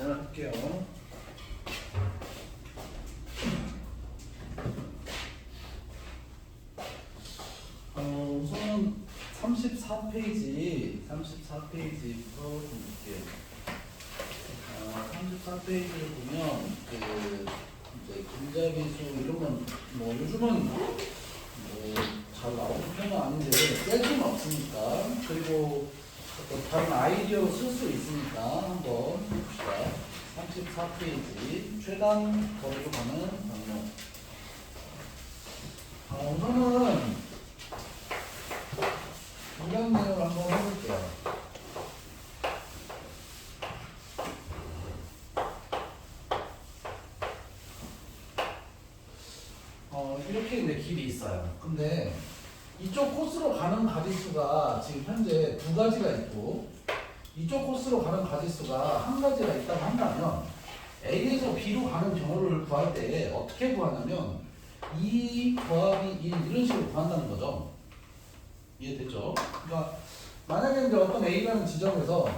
계산을 할게요. 우선 34페이지부터 볼게요. 34페이지를 보면 이제 길잡이수 이런 건 뭐 요즘은 잘 나오는 편은 아닌데 뺄 수는 없으니까, 그리고 어떤 다른 아이디어로 쓸 수 있으니까 한번 봅시다. 34페이지 최단 거리로 가는 방법. 우선은 이런 내용을 한번 해볼게요. 이렇게 이제 길이 있어요. 근데 이쪽 코스로 가는 가지수가 지금 현재 두 가지가 있고, 이쪽 코스로 가는 가지수가 한 가지가 있다고 한다면 A에서 B로 가는 경우를 구할 때 어떻게 구하냐면 2 더하기 1 이런 식으로 구한다는 거죠. 이해됐죠? 그러니까 만약에 이제 어떤 A라는 지점에서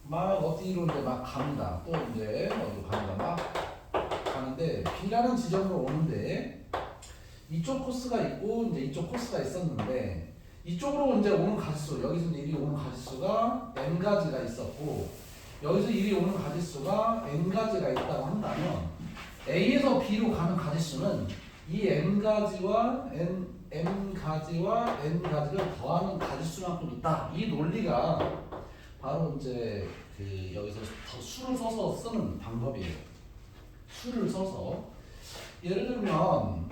막 어디로 이제 막 갑니다. 또 이제 어디로 갑니다. 막 가는데 B라는 지점으로 오는데 이쪽 코스가 있고 이제 이쪽 코스가 있었는데, 이쪽으로 이제 오는 가지수, 여기서 이제 1이 오는 가지수가 n 가지가 있었고, 여기서 1이 오는 가지수가 n 가지가 있다고 한다면 A에서 B로 가는 가지수는 이 n 가지와 n 가지와 n 가지를 더하는 가지수만큼 있다. 이 논리가 바로 이제 여기서 수를 써서 쓰는 방법이에요. 수를 써서 예를 들면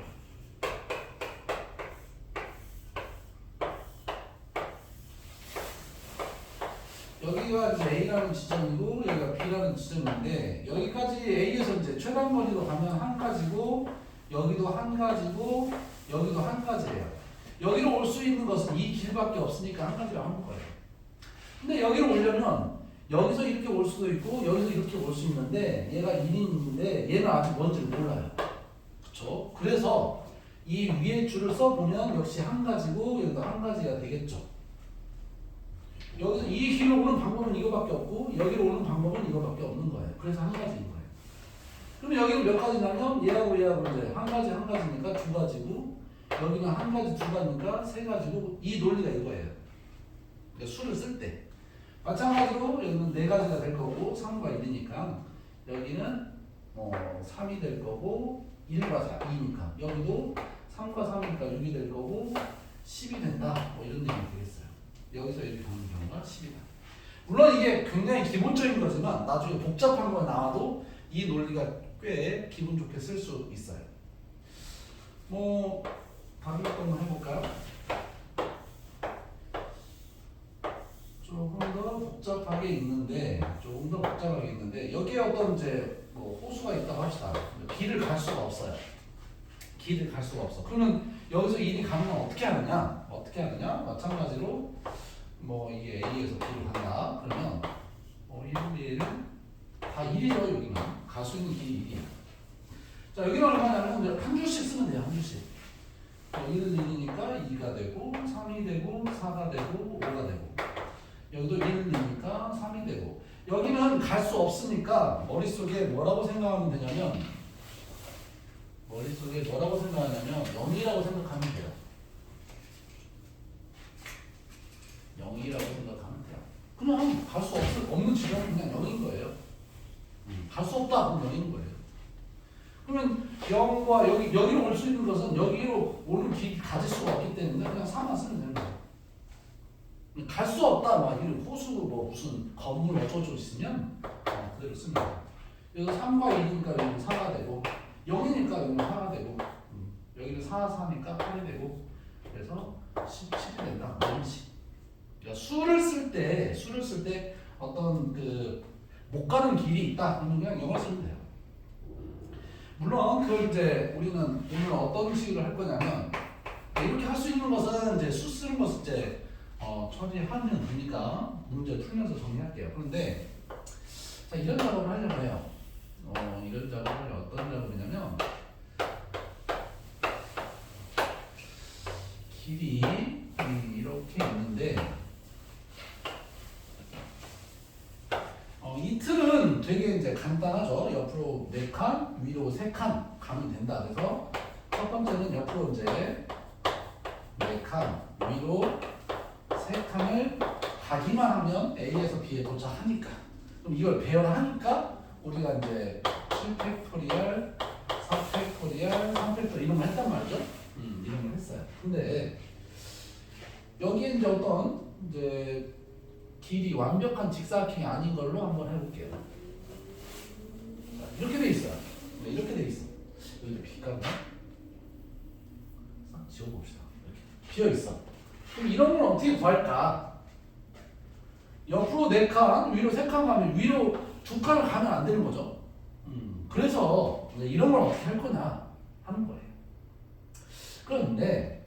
여기가 이제 A라는 지점이고 여기가 B라는 지점인데, 여기까지 A에서 이제 최단 거리로 가면 한 가지고, 여기도 한 가지고, 여기도 한 가지예요. 여기로 올 수 있는 것은 이 길밖에 없으니까 한 가지로 한 거예요. 근데 여기로 오려면 여기서 이렇게 올 수도 있고 여기서 이렇게 올 수 있는데, 얘가 1인인데 얘는 아직 뭔지를 몰라요. 그쵸? 그래서 이 위에 줄을 써보면 역시 한 가지고 여기도 한 가지가 되겠죠. 여기서 이 길로 오는 방법은 이거밖에 없고 여기로 오는 방법은 이거밖에 없는 거예요. 그래서 한 가지인 거예요. 그럼 여기는 몇 가지냐면 얘하고 얘하고 이제 한 가지니까 두 가지고, 여기는 한 가지 두 가지니까 세 가지고, 이 논리가 이거예요. 그러니까 수를 쓸 때 마찬가지로 여기는 네 가지가 될 거고 3과 1이니까 여기는 3이 될 거고 1과 4, 2니까 여기도 3과 3이니까 6이 될 거고 10이 된다. 뭐 이런 얘기 되겠어요. 여기서 이렇게 가는 경우가 10이다. 물론 이게 굉장히 기본적인 거지만 나중에 복잡한 거 나와도 이 논리가 꽤 기분 좋게 쓸 수 있어요. 뭐 다른 것도 한번 해볼까요? 조금 더 복잡하게 있는데 여기에 어떤 이제 뭐 호수가 있다고 합시다. 길을 갈 수가 없어요. 그러면 여기서 1이 가는 건 어떻게 하느냐? 마찬가지로 뭐 이게 A에서 B로 간다. 그러면 1, 1, 다 1이죠. 여기는 갈 수 있는 길이 1이야. 자, 여기는 얼마냐면 이제 한 줄씩 쓰면 돼요. 한 줄씩. 1은 1이니까 2가 되고 3이 되고 4가 되고 5가 되고, 여기도 1은 2니까 3이 되고, 여기는 갈 수 없으니까 머릿속에 뭐라고 생각하면 되냐면 0이라고 생각하면 돼요. 0이라고 생각하면 돼요. 그냥 갈 수 없는 지점은 그냥 0인 거예요. 갈 수 없다 그럼 0인 거예요. 그러면 0과 여기로 올 수 있는 것은 여기로 오는 가지수가 없기 때문에 그냥 4만 쓰면 되는 거예요. 갈 수 없다 막 이런 호수 뭐 무슨 건물 어쩌고 있으면 그대로 쓰면 돼요. 여기서 3과 1이니까 여기는 4가 되고, 0이니까 여기는 4가 되고, 여기는 4, 4니까 8이 되고, 그래서 17이 된다. 이런 식. 그러니까 수를 쓸 때 어떤 못 가는 길이 있다 그러면 그냥 0을 쓰면 돼요. 물론 그걸 이제 우리는 오늘 어떤 식으로 할 거냐면, 이렇게 할 수 있는 것은 이제 수 쓰는 것을 이제 처리하면 되니까 문제 풀면서 정리할게요. 그런데 자, 이런 작업을 하려고 해요. 이런 작업을 어떤 작업이냐면, 길이 이렇게 있는데 이 틀은 얘는 되게 이제 간단하죠. 옆으로 4칸, 위로 3칸 가면 된다. 그래서 첫 번째는 옆으로 이제 4칸, 위로 3칸을 가기만 하면 A에서 B에 도착하니까. 그럼 이걸 배열하니까 우리가 이제 7팩토리얼, 4팩토리얼, 3팩토리얼 이런 거 했단 말이죠. 이런 걸 했어요. 근데 여기에 이제 어떤 이제 길이 완벽한 직사각형이 아닌 걸로 한번 해볼게요. 자, 이렇게 돼 있어요. 네, 이렇게 돼 있어. 여기도 빛깔나? 싹 지워봅시다. 이렇게 비어 있어. 그럼 이런 걸 어떻게 구할까? 옆으로 4칸, 위로 3칸 가면 위로 2칸을 가면 안 되는 거죠. 그래서 이런 걸 어떻게 할 거냐 하는 거예요. 그런데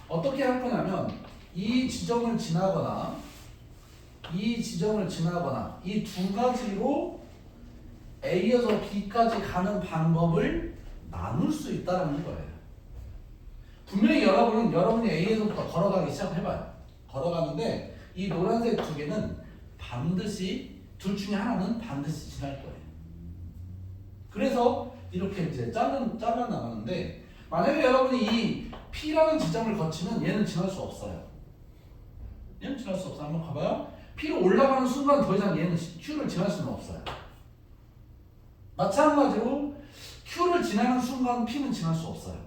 어떻게 할 거냐면 이 지점을 지나거나 이 지점을 지나거나 이 두 가지로 A에서 B까지 가는 방법을 나눌 수 있다는 거예요. 분명히 여러분이 A에서부터 걸어가기 시작해봐요. 걸어가는데 이 노란색 두 개는 반드시 둘 중에 하나는 반드시 지날 거예요. 그래서 이렇게 이제 잘라 나가는데 만약에 여러분이 이 P라는 지점을 거치면 얘는 지날 수 없어요. 얘는 지날 수 없어. 한번 가봐요. P로 올라가는 순간 더 이상 얘는 Q를 지날 수는 없어요. 마찬가지로 Q를 지나는 순간 P는 지날 수 없어요.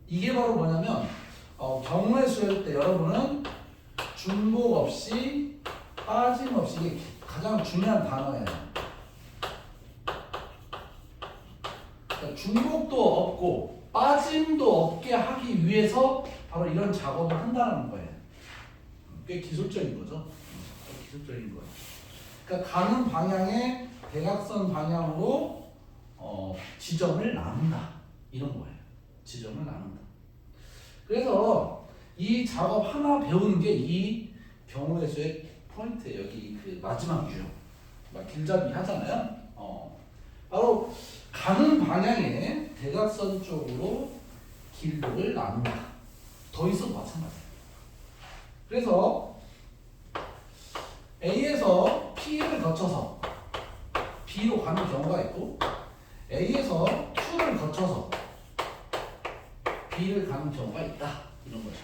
이게 바로 뭐냐면 경우의 수일 때 여러분은 중복 없이 빠짐없이 이게 가장 중요한 단어예요. 그러니까 중복도 없고 빠짐도 없게 하기 위해서 바로 이런 작업을 한다는 거예요. 꽤 기술적인 거죠. 기술적인 거예요. 그러니까 가는 방향의 대각선 방향으로 지점을 나눈다. 이런 거예요. 지점을 나눈다. 그래서 이 작업 하나 배우는 게 이 경우의 수의 포인트예요. 여기 그 마지막 유형. 막 길잡이 하잖아요. 바로 가는 방향의 대각선 쪽으로 길목을 나눈다. 더 있어도 마찬가지예요. 그래서 A에서 P를 거쳐서 B로 가는 경우가 있고 A에서 Q를 거쳐서 B를 가는 경우가 있다. 이런 거죠.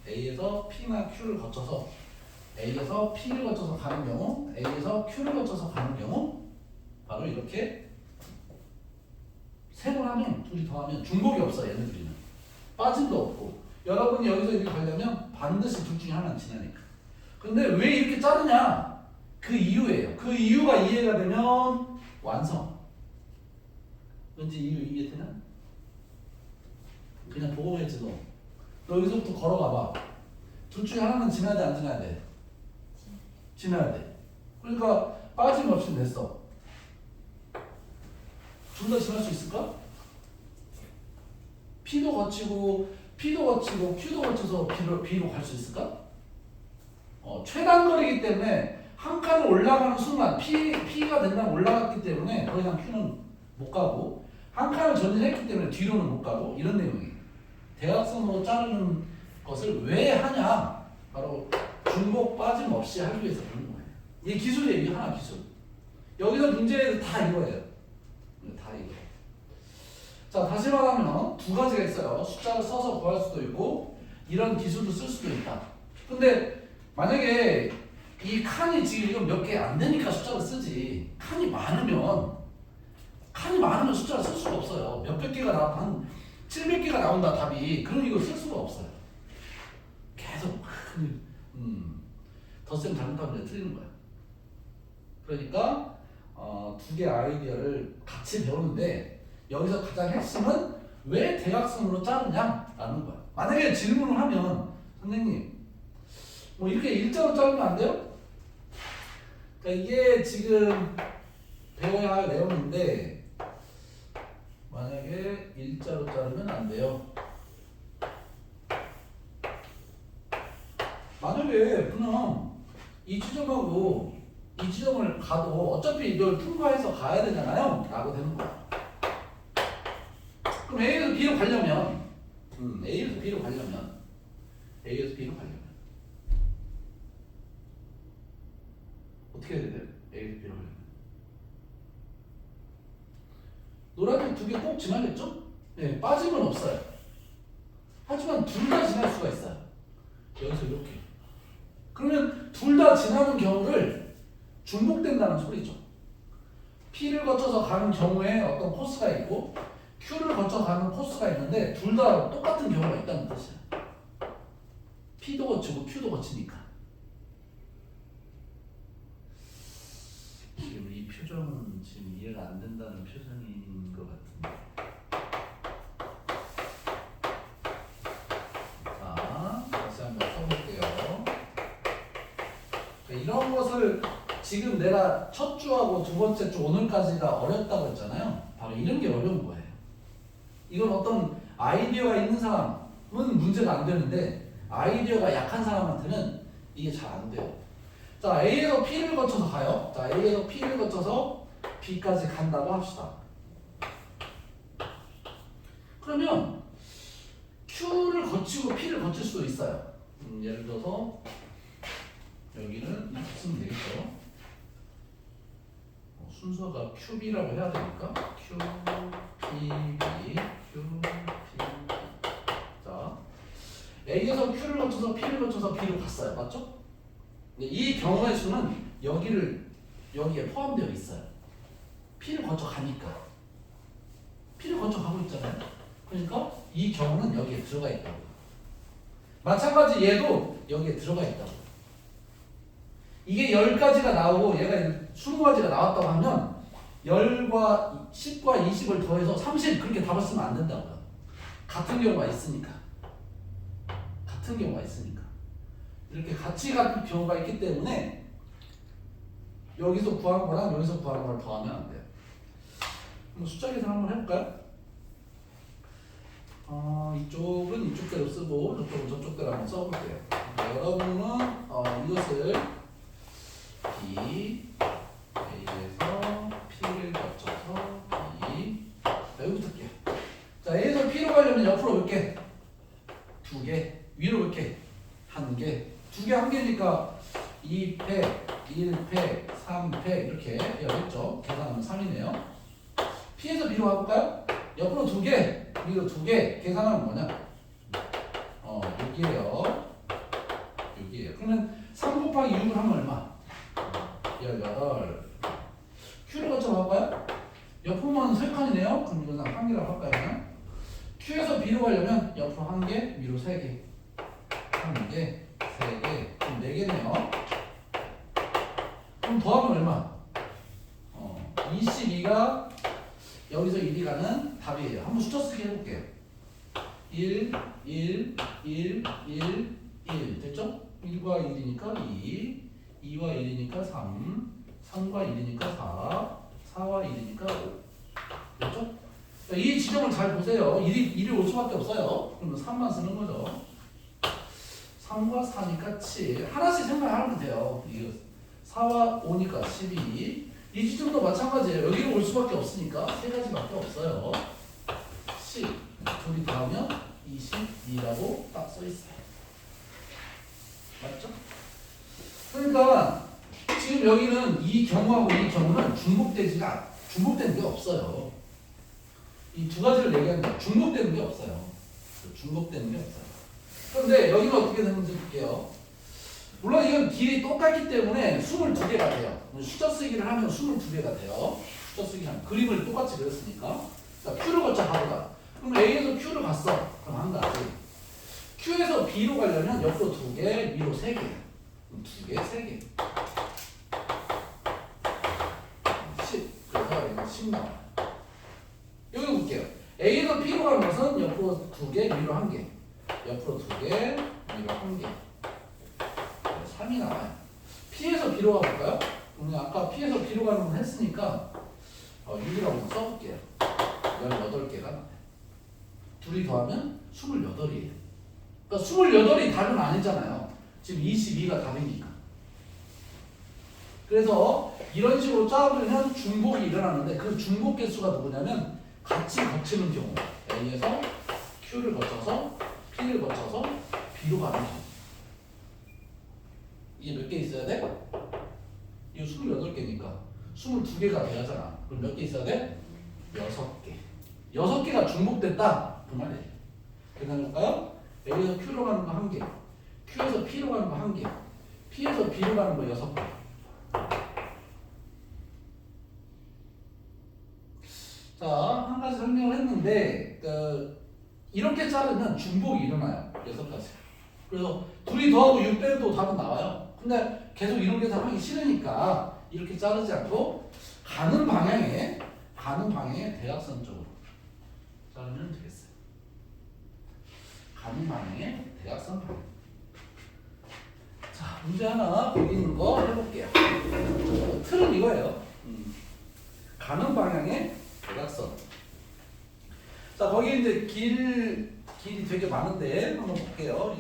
A에서 P나 Q를 거쳐서 A에서 P를 거쳐서 가는 경우, A에서 Q를 거쳐서 가는 경우 바로 이렇게 세 번 하면 둘이 더하면 중복이 없어요. 얘네 둘이는 빠짐도 없고 여러분이 여기서 이렇게 가려면 반드시 둘 중에 하나는 지나니까. 근데 왜 이렇게 자르냐? 그 이유예요. 그 이유가 이해가 되면 완성. 왠지 이유 이해되나? 그냥 보고 해지 너. 너 여기서부터 걸어가봐. 둘 중에 하나는 지나야 돼, 안 지나야 돼? 지나야 돼. 그러니까 빠짐없이 됐어. 둘 다 지날 수 있을까? P도 거치고 Q도 거쳐서 B로 갈 수 있을까? 최단거리이기 때문에 한 칸을 올라가는 순간 P가 된다면 올라갔기 때문에 더 이상 Q는 못 가고 한 칸을 전진했기 때문에 뒤로는 못 가고 이런 내용이에요. 대각선으로 자르는 것을 왜 하냐? 바로 중복 빠짐 없이 하기 위해서 그런 거예요. 이게 기술이에요. 이게 하나 기술. 여기서 문제는 다 이거예요. 다 이거. 자, 다시 말하면 두 가지가 있어요. 숫자를 써서 구할 수도 있고 이런 기술도 쓸 수도 있다. 근데 만약에 이 칸이 지금 이건 몇 개 안 되니까 숫자를 쓰지. 칸이 많으면 숫자를 쓸 수가 없어요. 몇백 개가 나와 한 700개가 나온다 답이. 그럼 이거 쓸 수가 없어요. 계속 덧셈 잘못하면 이제 틀리는 거야. 그러니까 두 개 아이디어를 같이 배우는데 여기서 가장 핵심은 왜 대각선으로 자르냐라는 거야. 만약에 질문을 하면 선생님 뭐 이렇게 일자로 자르면 안 돼요? 그러니까 이게 지금 배워야 할 내용인데 만약에 일자로 자르면 안 돼요. 만약에 그냥 이 지점하고 이 지점을 가도 어차피 이걸 통과해서 가야 되잖아요. 라고 되는 거야. 그럼 A에서 B로 가려면 A에서 B로 가려면 어떻게 해야 돼요? A에서 B로 가려면 노란색 두 개 꼭 지나겠죠? 네, 빠짐은 없어요. 하지만 둘 다 지날 수가 있어요. 여기서 이렇게. 그러면 둘 다 지나는 경우를 중복된다는 소리죠. P를 거쳐서 가는 경우에 어떤 코스가 있고 Q를 거쳐 가는 코스가 있는데 둘 다 똑같은 경우가 있다는 뜻이에요. P도 거치고 Q도 거치니까. 지금 이 표정은 지금 이해가 안 된다는 표정인 것 같은데. 자, 다시 한번 써볼게요. 이런 것을 지금 내가 첫 주하고 두 번째 주 오늘까지가 어렵다고 했잖아요. 바로 이런 게 어려운 거예요. 이건 어떤 아이디어가 있는 사람은 문제가 안 되는데 아이디어가 약한 사람한테는 이게 잘 안 돼요. 자, A에서 P를 거쳐서 가요. 자, A에서 P를 거쳐서 B까지 간다고 합시다. 그러면 Q를 거치고 P를 거칠 수도 있어요. 예를 들어서 여기는 이렇게 쓰면 되겠죠. 순서가 QB라고 해야 되니까 QPB, QPB. 자, A에서 Q를 거쳐서 P를 거쳐서 B로 갔어요. 맞죠? 이 경우의 수는 여기에 포함되어 있어요. P를 거쳐 가니까. P를 거쳐 가고 있잖아요. 그러니까 이 경우는 여기에 들어가 있다고. 마찬가지 얘도 여기에 들어가 있다고. 이게 10가지가 나오고 얘가 20가지가 나왔다고 하면 10과 10과 20을 더해서 30 그렇게 답을 쓰면 안 된다고요. 같은 경우가 있으니까. 같은 경우가 있으니까. 이렇게 같이 같은 경우가 있기 때문에 여기서 구한 거랑 여기서 구한 거를 더하면 안 돼요. 한번 숫자 계산 한번 해볼까요? 이쪽은 이쪽대로 쓰고 저쪽은 저쪽대로 한번 써볼게요. 여러분은 이것을 B, A에서 P를 거쳐서 B. 자, 여기 쓸게요. 자, A에서 P로 가려면 옆으로 몇 개? 2개. 위로 몇 개? 1개. 2개 1개니까 2패, 1패, 3패 이렇게 되어있죠. 계산하면 3이네요. P에서 B로 가볼까요? 옆으로 2개, 위로 2개. 계산하면 뭐냐? 6이에요. 6이에요. 그러면 3 곱하기 6을 하면 얼마? 18. Q를 거쳐 가볼까요? 옆으로만 3칸이네요. 그럼 이건 1개라고 할까요? 그냥? Q에서 B로 가려면 옆으로 1개, 위로 3개. 1개, 3개, 그럼 4개네요. 그럼 더하면 얼마? 22가 여기서 1이 가는 답이에요. 한번 숫자 쓰기 해볼게요. 1, 1, 1, 1, 1 됐죠? 1과 1이니까 2, 2와 1이니까 3, 3과 1이니까 4, 4와 1이니까 5 됐죠? 이 지점을 잘 보세요. 1이 올 수밖에 없어요. 그러면 3만 쓰는 거죠. 3과 4니까 7 하나씩 생각하면 돼요. 4와 5니까 12 이 지점도 마찬가지예요. 여기로 올 수밖에 없으니까 3가지밖에 없어요. 10 둘이 더하면 22라고 딱 써있어요. 맞죠? 그러니까 지금 여기는 이 경우하고 이 경우는 중복되는 게 없어요. 이 두 가지를 얘기하는 게 중복되는 게 없어요. 중복되는 게 없어요. 그런데 여기는 어떻게 되는지 볼게요. 물론 이건 길이 똑같기 때문에 22개가 돼요. 숫자 쓰기를 하면 22개가 돼요. 숫자 쓰기를 하면 그림을 똑같이 그렸으니까. 자, Q를 거쳐 가보자. 그럼 A에서 Q를 갔어. 그럼 한 가지. Q에서 B로 가려면 옆으로 2개, 위로 3개. 2개, 3개. 10. 그래서 이거 10 나와요. 여기 볼게요. A에서 B로 가는 것은 옆으로 2개, 위로 1개. 옆으로 2개, 위로 1개. 3이 나와요. P에서 B로 가볼까요? 그러면 아까 P에서 B로 가는 건 했으니까 6이라고 한번 써볼게요. 18개가 나와요. 둘이 더하면 28이에요. 그러니까 28이 답은 아니잖아요. 지금 22가 답이니까. 그래서 이런 식으로 짜보면 중복이 일어나는데 그 중복 개수가 누구냐면 같이 거치는 경우. A에서 Q를 거쳐서 P를 거쳐서 B로 가는 경우. 이게 몇 개 있어야 돼? 이 28개니까 22개가 돼야잖아. 그럼 몇 개 있어야 돼? 6개. 6개가 중복됐다. 그 말이에요. 계산해볼까요? A에서 Q로 가는 거 1개, Q에서 P로 가는 거 1개, P에서 B로 가는 거 6개. 자, 한 가지 설명을 했는데 이렇게 자르면 중복이 일어나요. 6가지. 그래서 둘이 더하고 6 빼도 답은 나와요. 근데 계속 이런 계산 하기 싫으니까 이렇게 자르지 않고 가는 방향에 대각선 쪽으로 자르면 되겠어요. 가는 방향에 대각선 방향. 자, 문제 하나 거기 있는 거 해볼게요. 틀은 이거예요. 가는 방향에 대각선. 자, 거기 이제 길이 되게 많은데 한번 볼게요.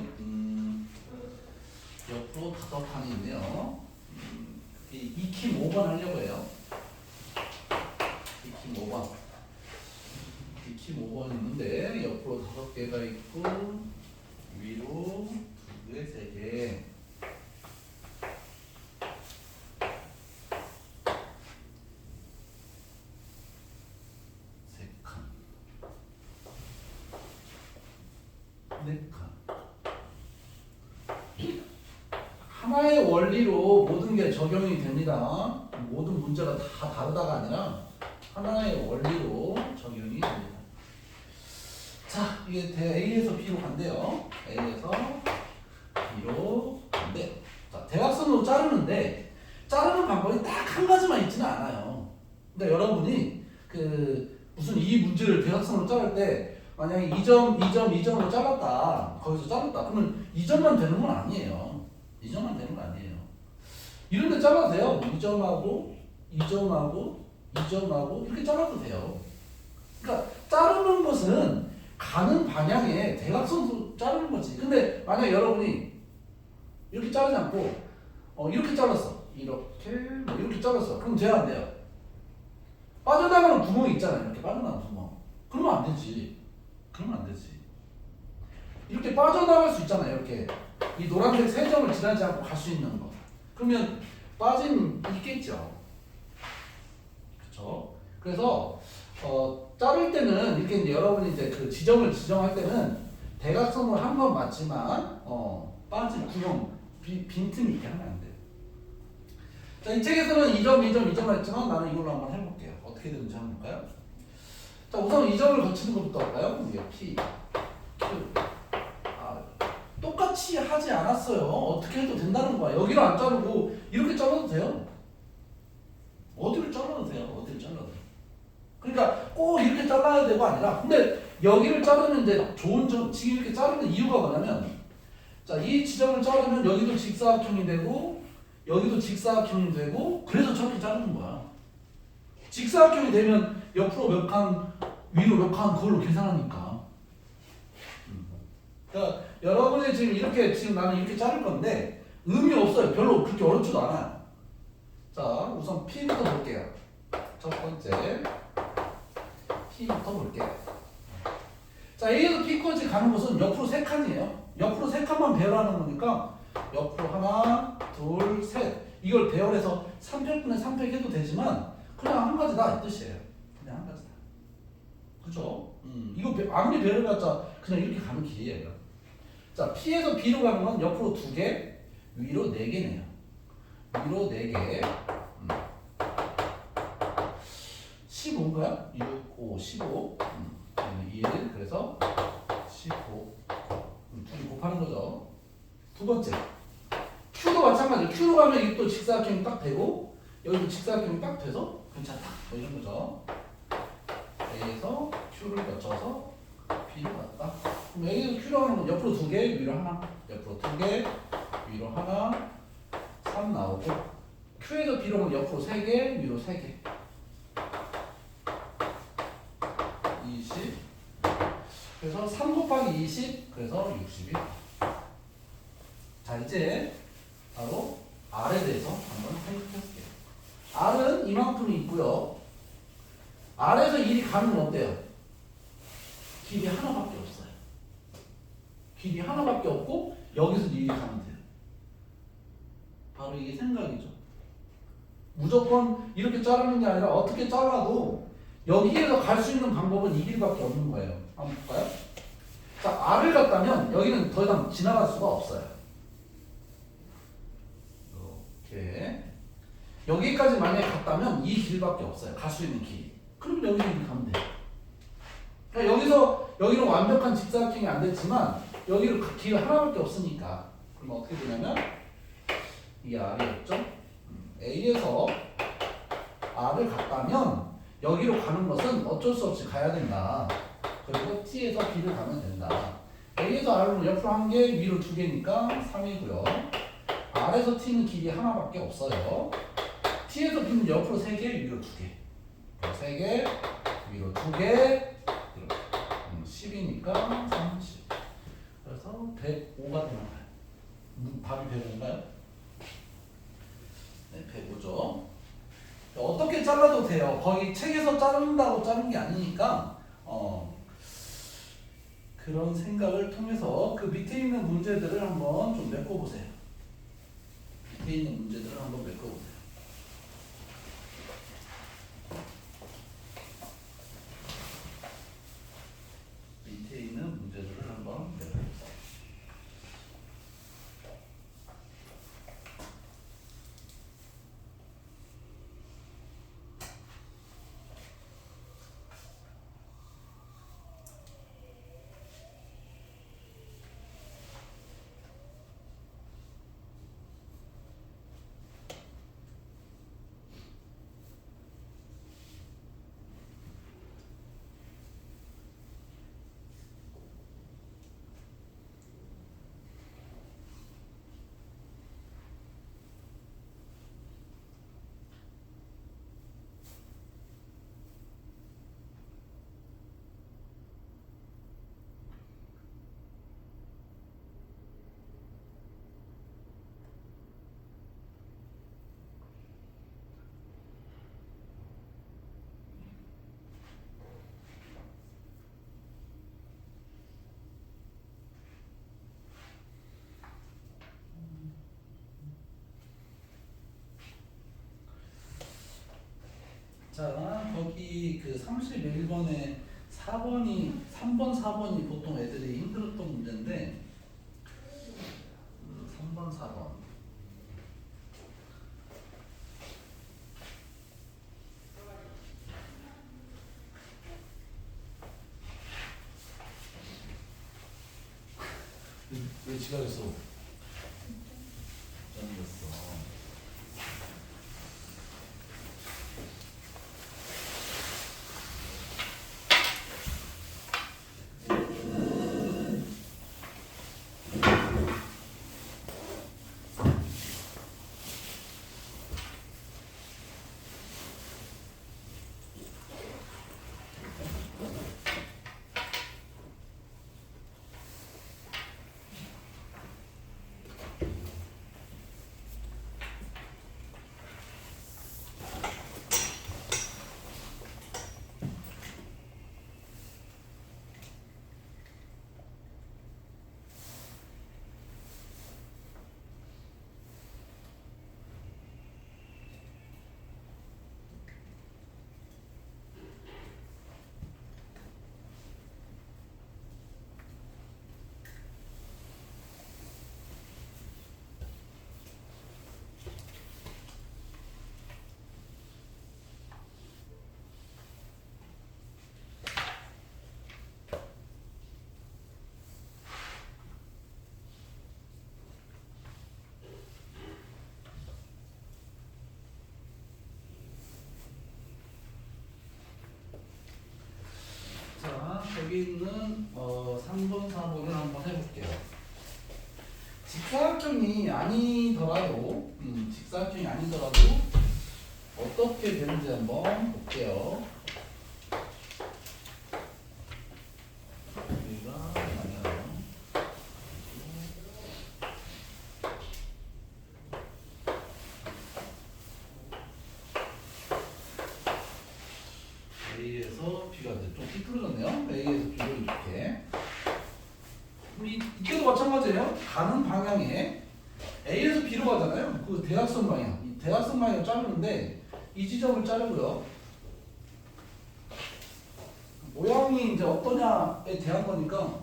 옆으로 5칸이 있네요. 2킴 5번 하려고 해요. 2킴 5번. 2킴 5번 있는데 옆으로 5개가 있고 위로 2개, 3개. 하나의 원리로 모든 게 적용이 됩니다. 모든 문제가 다 다르다가 아니라 하나의 원리로 적용이 됩니다. 자, 이게 A에서 B로 간대요. A에서 B로 간대. 자, 대각선으로 자르는데 자르는 방법이 딱 한 가지만 있지는 않아요. 그러니까 여러분이 무슨 이 문제를 대각선으로 자를 때 만약에 2점으로 잘랐다. 거기서 잘랐다. 그러면 2점만 되는 건 아니에요. 2점만 되는 거 아니에요. 이런 데 잘라도 돼요. 2점하고 2점하고 이렇게 잘라도 돼요. 그러니까 자르는 것은 가는 방향에 대각선으로 자르는 거지. 근데 만약에 여러분이 이렇게 자르지 않고 이렇게 잘랐어. 이렇게 잘랐어. 그럼 돼야 안 돼요? 빠져나가는 구멍이 있잖아요. 이렇게 빠져나가는 구멍. 그러면 안 되지. 이렇게 빠져나갈 수 있잖아요. 이렇게 이 노란색 세 점을 지나지 않고 갈 수 있는 거. 그러면 빠짐 있겠죠. 그렇죠? 그래서 자를 때는 이렇게 이제 여러분이 이제 그 지점을 지정할 때는 대각선으로 한 번 맞지만 빠진 구멍 빈틈이 있게 하면 안 돼요. 자, 이 책에서는 2점 했지만 나는 이걸로 한번 해볼게요. 어떻게 되는지 한번 볼까요? 자, 우선 2점을 거치는 것부터 할까요? 이게 P, Q, R. 똑같이 하지 않았어요. 어떻게 해도 된다는 거야. 여기를 안 자르고 이렇게 잘라도 돼요. 어디를 잘라도 돼요. 그러니까 꼭 이렇게 잘라야 되고 아니라, 근데 여기를 자르면 이제 좋은 점, 지금 이렇게 자르는 이유가 뭐냐면, 자, 이 지점을 자르면 여기도 직사각형이 되고 여기도 직사각형이 되고, 그래서 저렇게 자르는 거야. 직사각형이 되면 옆으로 몇 칸, 위로 몇 칸, 그걸로 계산하니까. 그러니까 여러분이 지금 나는 이렇게 자를 건데 의미 없어요. 별로 그렇게 어렵지도 않아요. 자, 우선 P부터 볼게요. 첫 번째 P부터 볼게요. 자, A에서 P까지 가는 곳은 옆으로 3칸이에요. 옆으로 3칸만 배열하는 거니까 옆으로 하나, 둘, 셋. 이걸 배열해서 3팩분의 3팩 해도 되지만 그냥 한 가지다 이 뜻이에요. 그냥 한 가지다. 그죠? 이거 아무리 배열해봤자 그냥 이렇게 가는 길이에요. 자, P에서 B로 가는 건 옆으로 2개, 위로 4개네요. 위로 4개. 15인가요? 6, 5, 15. 1, 그래서 15. 둘이 곱하는 거죠. 두 번째. Q도 마찬가지로 Q로 가면 이게 또 직사각형이 딱 되고 여기도 직사각형이 딱 돼서 괜찮다. 뭐 이런 거죠. A에서 Q를 거쳐서 B로 갔다. 그럼 A에서 Q로 가는 건 옆으로 2개, 위로 하나. 옆으로 2개, 위로 하나. 3 나오고, Q에서 B로 가면 옆으로 3개, 위로 3개. 20. 그래서 3 곱하기 20, 그래서 60이. 자, 이제 바로 R에 대해서 한번 생각해볼게요. R은 이만큼이 있고요. R에서 1이 가는 건 어때요? 길이 하나밖에 없어요. 길이 하나밖에 없고, 여기서 1이 가면 돼요. 바로 이게 생각이죠. 무조건 이렇게 자르는 게 아니라 어떻게 잘라도 여기에서 갈 수 있는 방법은 이 길밖에 없는 거예요. 한번 볼까요? 자, R을 갖다면 여기는 더 이상 지나갈 수가 없어요. 이렇게 여기까지 만약에 갔다면 이 길밖에 없어요. 갈 수 있는 길이. 그럼 여기서 이렇게 가면 돼요. 그러니까 여기는 완벽한 직사각형이 안 됐지만 여기를 길 하나밖에 없으니까 그럼 어떻게 되냐면 이 R이었죠? A에서 R을 갔다면 여기로 가는 것은 어쩔 수 없이 가야 된다. 그리고 T에서 B를 가면 된다. A에서 R로 옆으로 한 개, 위로 두 개니까 3이고요. R에서 T는 길이 하나밖에 없어요. T에서 B는 옆으로 3개, 위로 2개. 3개, 위로 2개, 10이니까 30. 그래서 105가 되는 거예요. 답이 105인가요? 네, 105죠. 어떻게 잘라도 돼요. 거기 책에서 자른다고 자른 게 아니니까 그런 생각을 통해서 그 밑에 있는 문제들을 한번 좀 메꿔보세요. 밑에 있는 문제들을 한번 메꿔보세요. 밑에 있는 문제들을 한번 메꿔보세요. 자, 거기 그 31번에 3번, 4번이 보통 애들이 힘들었던 문제인데 3번, 4번. 왜 지각했어? 지각했어. 자, 여기 있는 3번, 4번을 한번 해볼게요. 직사각형이 아니더라도 어떻게 되는지 한번 볼게요. 여기가 아니야. A에서 B가 좀 삐뚤어졌네요. A에서 B를 이렇게. 이때도 마찬가지예요. 가는 방향에 A에서 B로 가잖아요. 그 대각선 방향. 이 대각선 방향을 자르는데 이 지점을 자르고요. 모양이 이제 어떠냐에 대한 거니까.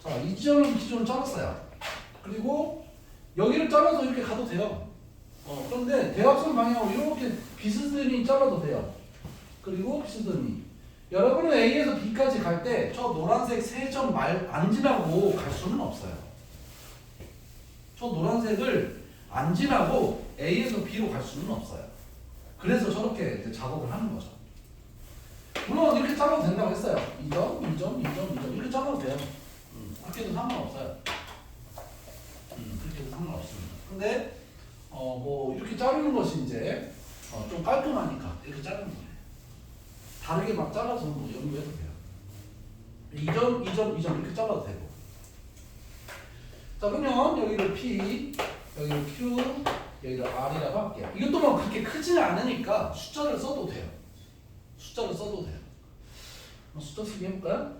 자, 이 지점을 기준으로 잘랐어요. 그리고 여기를 잘라서 이렇게 가도 돼요. 그런데 대각선 방향으로 이렇게 비스듬히 잘라도 돼요. 그리고 비스듬히. 여러분은 A에서 B까지 갈 때 저 노란색 세 점 안 지나고 갈 수는 없어요. 저 노란색을 안 지나고 A에서 B로 갈 수는 없어요. 그래서 저렇게 이제 작업을 하는 거죠. 물론 이렇게 잘라도 된다고 했어요. 2점, 2점, 2점, 2점 이렇게 잘라도 돼요. 그렇게 해도 상관없어요. 그렇게 해도 상관없습니다. 근데 뭐 이렇게 자르는 것이 이제 좀 깔끔하니까 이렇게 자르는 거예요. 다르게 막 잘라서 뭐 연구해도 돼요. 2점, 2점, 2점 이렇게 잘라도 되고. 자, 그러면 여기를 P, 여기를 Q, 여기를 R이라고 할게요. 이것도 뭐 그렇게 크지는 않으니까 숫자를 써도 돼요. 숫자를 써도 돼요. 숫자 쓰기 해볼까요?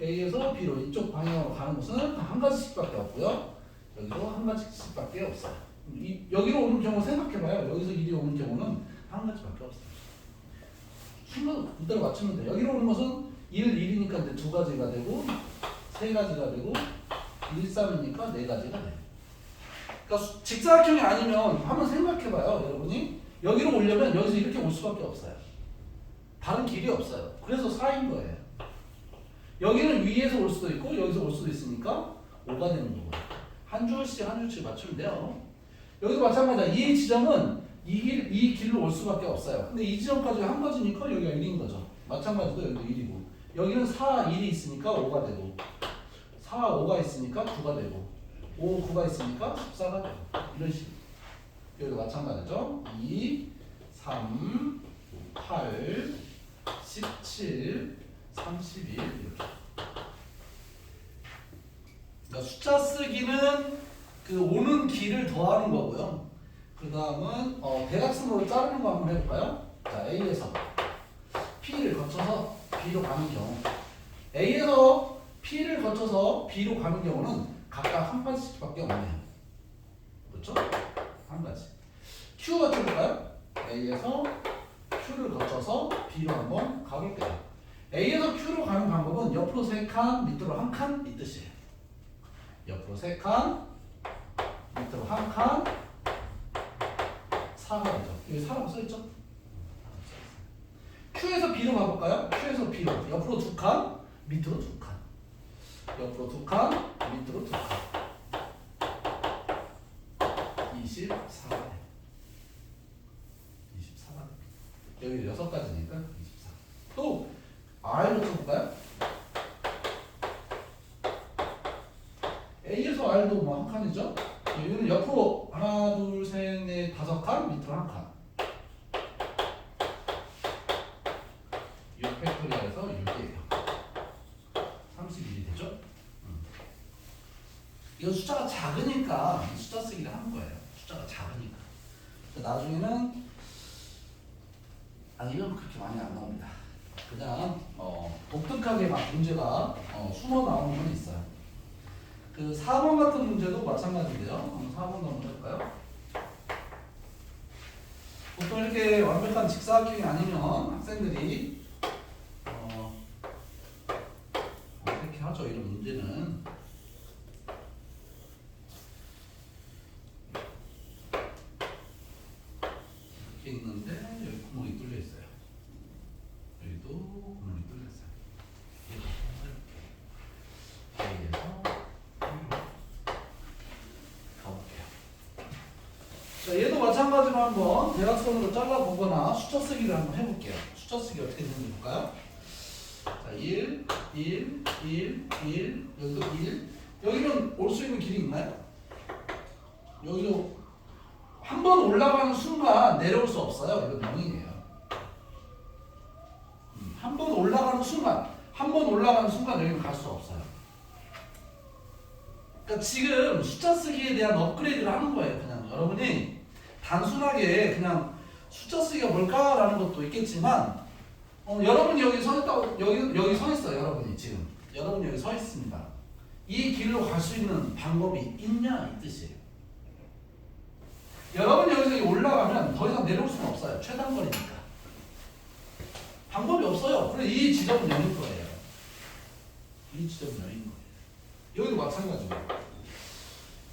A에서 B로 이쪽 방향으로 가는 것은 한 가지씩밖에 없고요. 여기도 한 가지씩밖에 없어요. 여기로 오는 경우 생각해봐요. 여기서 이리 오는 경우는 한 가지밖에 없어요. 순간 그대로 맞추면 돼요. 여기로 오는 것은 1, 1이니까 이제 두 가지가 되고, 세 가지가 되고, 1, 3이니까 네 가지가 돼요. 그러니까 직사각형이 아니면 한번 생각해봐요. 여러분이 여기로 오려면 여기서 이렇게 올 수밖에 없어요. 다른 길이 없어요. 그래서 4인 거예요. 여기는 위에서 올 수도 있고 여기서 올 수도 있으니까 5가 되는 거고요. 한 줄씩 한 줄씩 맞추면 돼요. 여기도 마찬가지야. 이 지점은 이 길로 올 수밖에 없어요. 근데 이 지점까지 한 가지니까 여기가 1인 거죠. 마찬가지로 여기도 1이고 여기는 4, 1이 있으니까 5가 되고 4, 5가 있으니까 9가 되고 5, 9가 있으니까 14가 되고 이런 식으로. 여기도 마찬가지죠. 2, 3, 8, 17, 31 이렇게. 그러니까 숫자 쓰기는 그 오는 길을 더하는 거고요. 그 다음은 대각선으로 자르는 거 한번 해볼까요? 자, A에서 P를 거쳐서 B로 가는 경우, A에서 P를 거쳐서 B로 가는 경우는 각각 한 가지씩밖에 없네요. 그렇죠? 한 가지. Q 거쳐볼까요? A에서 Q를 거쳐서 B로 한번 가볼게요. A에서 Q로 가는 방법은 옆으로 3칸, 밑으로 1칸 이 뜻이에요. 옆으로 3칸, 밑으로 1칸, 4가 되죠. 여기 4라고 써있죠? Q에서 B로 가볼까요? Q에서 B로 옆으로 2칸, 밑으로 2칸. 옆으로 2칸, 밑으로 2칸. 24가 돼요. 24가 됩니다. 여기 6가지니까 24. 또 R로 쳐볼까요? A에서 R도 뭐 한 칸이죠? 여기는 옆으로 하나, 둘, 셋, 넷, 5칸, 밑으로 1칸. 6팩토리얼에서 6이에요. 31이 되죠? 이건 숫자가 작으니까 숫자 쓰기를 하는 거예요. 숫자가 작으니까. 나중에는 이건 그렇게 많이 안 나옵니다. 그냥 독특하게 막 문제가 숨어 나오는 건 있어요. 그 4번 같은 문제도 마찬가지인데요. 한번 4번도 한번 해볼까요? 보통 이렇게 완벽한 직사각형이 아니면 학생들이 어떻게 하죠? 이런 문제는 이렇게 있는데 여기 구멍이 뚫려 있어요. 여기도 구멍이 뚫려 있어요. 여기에서 가볼게요. 자, 얘도 마찬가지로 한번 대각선으로 잘라보거나 숫자 쓰기를 한번 해볼게요. 숫자 쓰기 어떻게 되는지 볼까요? 자, 1, 1, 1, 1, 여기도 1. 여기는 올 수 있는 길이 있나요? 여기도 한 번 올라가는 순간 내려올 수 없어요. 이거 명인이에요. 한 번 올라가는 순간, 여기는 갈 수 없어요. 그러니까 지금 숫자 쓰기에 대한 업그레이드를 하는 거예요. 그냥 여러분이 단순하게 그냥 숫자 쓰기가 뭘까라는 것도 있겠지만, 여러분이 여기 서 있다고, 여기 서 있어요. 여러분이 지금. 여러분이 여기 서 있습니다. 이 길로 갈 수 있는 방법이 있냐 이 뜻이에요. 여러분 여기서 올라가면 더 이상 내려올 수는 없어요. 최단거리니까. 방법이 없어요. 그래서 이 지점은 0인 거예요. 이 지점은 0인 거예요. 여기도 마찬가지고.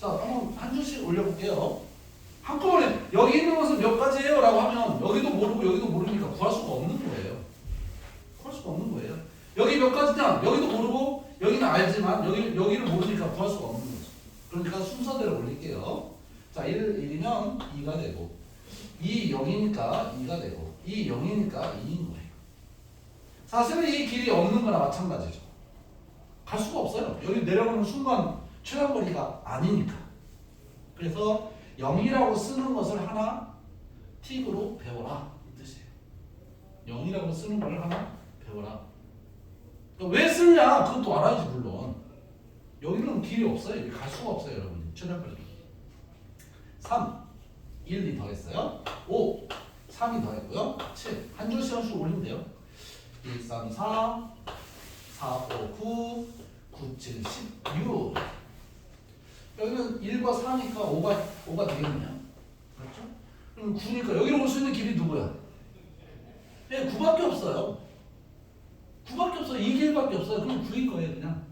자, 한번 한 줄씩 올려볼게요. 한꺼번에 여기 있는 것은 몇 가지예요? 라고 하면 여기도 모르고 여기도 모르니까 구할 수가 없는 거예요. 구할 수가 없는 거예요. 여기 몇 가지냐? 여기도 모르고 여기는 알지만 여기를 모르니까 구할 수가 없는 거죠. 그러니까 순서대로 올릴게요. 자, 1이면 2가 되고 2, 0이니까 2가 되고 2, 0이니까 2인 거예요. 사실은 이 길이 없는 거나 마찬가지죠. 갈 수가 없어요. 여기 내려가는 순간 최단거리가 아니니까. 그래서 0이라고 쓰는 것을 하나 팁으로 배워라 이 뜻이에요. 0이라고 쓰는 걸 하나 배워라. 그러니까 왜 쓰냐 그것도 알아야지. 물론 여기는 길이 없어요. 여기 갈 수가 없어요 여러분. 최단거리 3, 1, 2 더했어요. 5, 3이 더했고요. 7, 한 줄씩 한 줄 올리면 돼요. 1, 3, 4, 4, 5, 9, 9, 7, 16. 여기는 1과 4니까 5가 되겠네요. 그렇죠? 그럼 9니까 여기로 올 수 있는 길이 누구야? 네, 9밖에 없어요. 9밖에 없어요. 이 길밖에 없어요. 그럼 9인 거예요 그냥.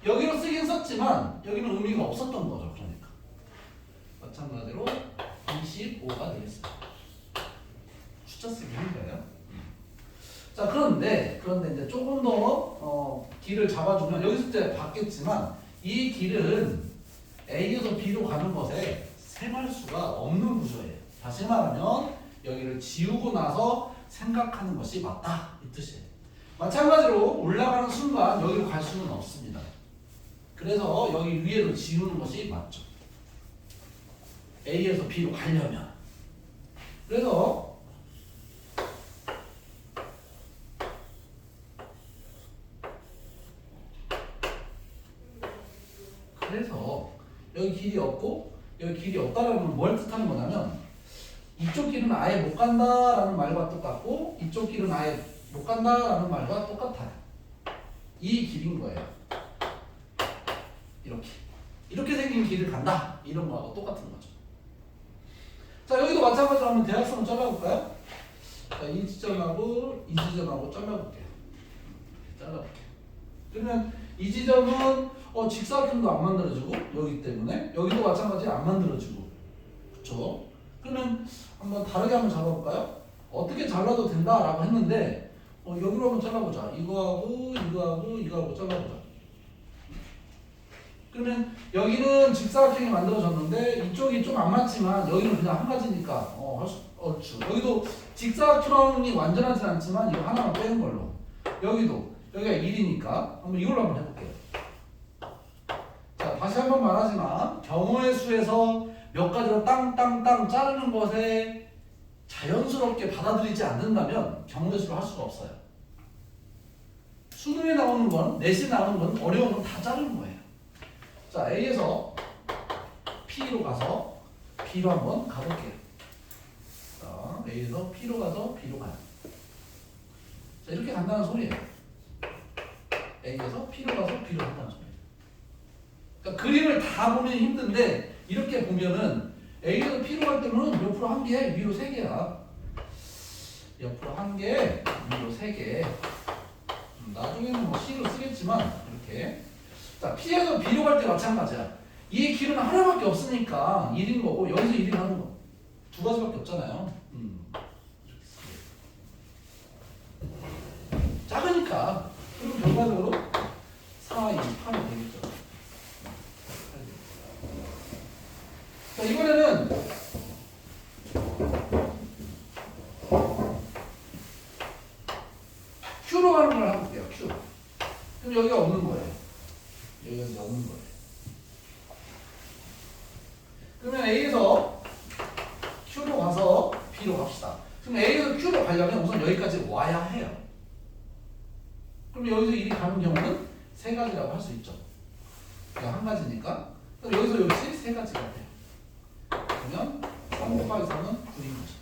여기로 쓰긴 썼지만 여기는 의미가 없었던 거죠. 그러니까 마찬가지로 25가 되겠어요. 숫자 쓰기 힘들어요. 자, 그런데 이제 조금 더 길을 잡아주면 여기서 이제 봤겠지만 이 길은 A에서 B로 가는 것에 생활수가 없는 구조예요. 다시 말하면 여기를 지우고 나서 생각하는 것이 맞다 이 뜻이에요. 마찬가지로 올라가는 순간 여기로 갈 수는 없습니다. 그래서 여기 위에도 지우는 것이 맞죠. A에서 B로 가려면. 그래서 여기 길이 없고 여기 길이 없다라는 건 뭘 뜻하는 거냐면 이쪽 길은 아예 못 간다라는 말과 똑같고 이쪽 길은 아예 못 간다라는 말과 똑같아요. 이 길인 거예요. 이렇게 생긴 길을 간다 이런 거하고 똑같은 거죠. 자, 여기도 마찬가지로 한번 대각선을 잘라볼까요? 자, 이 지점하고 이 지점하고 잘라볼게요. 잘라볼게요. 그러면 이 지점은 직사각형도 안 만들어지고 여기 때문에 여기도 마찬가지 안 만들어지고 그렇죠? 그러면 한번 다르게 한번 잡아볼까요? 어떻게 잘라도 된다라고 했는데 여기로 한번 잘라보자. 이거하고 잘라보자. 그러면 여기는 직사각형이 만들어졌는데 이쪽이 좀 안 맞지만 여기는 그냥 한 가지니까 얼추 여기도 직사각형이 완전하진 않지만 이거 하나만 빼는 걸로 여기가 1이니까 한번 이걸로 한번 해볼게요. 자, 다시 한번 말하지만 경우의 수에서 몇 가지로 땅땅땅 자르는 것에 자연스럽게 받아들이지 않는다면 경우의 수를 할 수가 없어요. 수능에 나오는 건, 내신 나오는 건 어려운 건 다 자르는 거예요. 자, A에서 P로 가서 B로 한번 가볼게요. 자, A에서 P로 가서 B로 가요. 자, 이렇게 간다는 소리예요. A에서 P로 가서 B로 간다는 소리예요. 그러니까 그림을 다 보면 힘든데 이렇게 보면은 A에서 P로 갈 때는 옆으로 1개, 위로 3개야. 옆으로 1개, 위로 3개. 나중에는 뭐 C로 쓰겠지만 이렇게. 자, P에서 B로 갈 때 마찬가지야. 이 길은 하나밖에 없으니까 1인 거고 여기서 1이 하는 거. 두 가지밖에 없잖아요. 작으니까. 그럼 결과적으로 4, 2, 8이 되겠죠. 자, 이번에는 Q로 가는 걸 해볼게요. Q. 그럼 여기가 없는 거예요. 여기가 이제 없는 거예요. 그러면 A에서 Q로 가서 B로 갑시다. 그럼 A에서 Q로 가려면 우선 여기까지 와야 해요. 그럼 여기서 1이 가는 경우는 3가지라고 할 수 있죠. 그냥 한 가지니까. 그럼 여기서 역시 3가지가 돼요. 그러면 3 곱하기 3은 9인 거죠.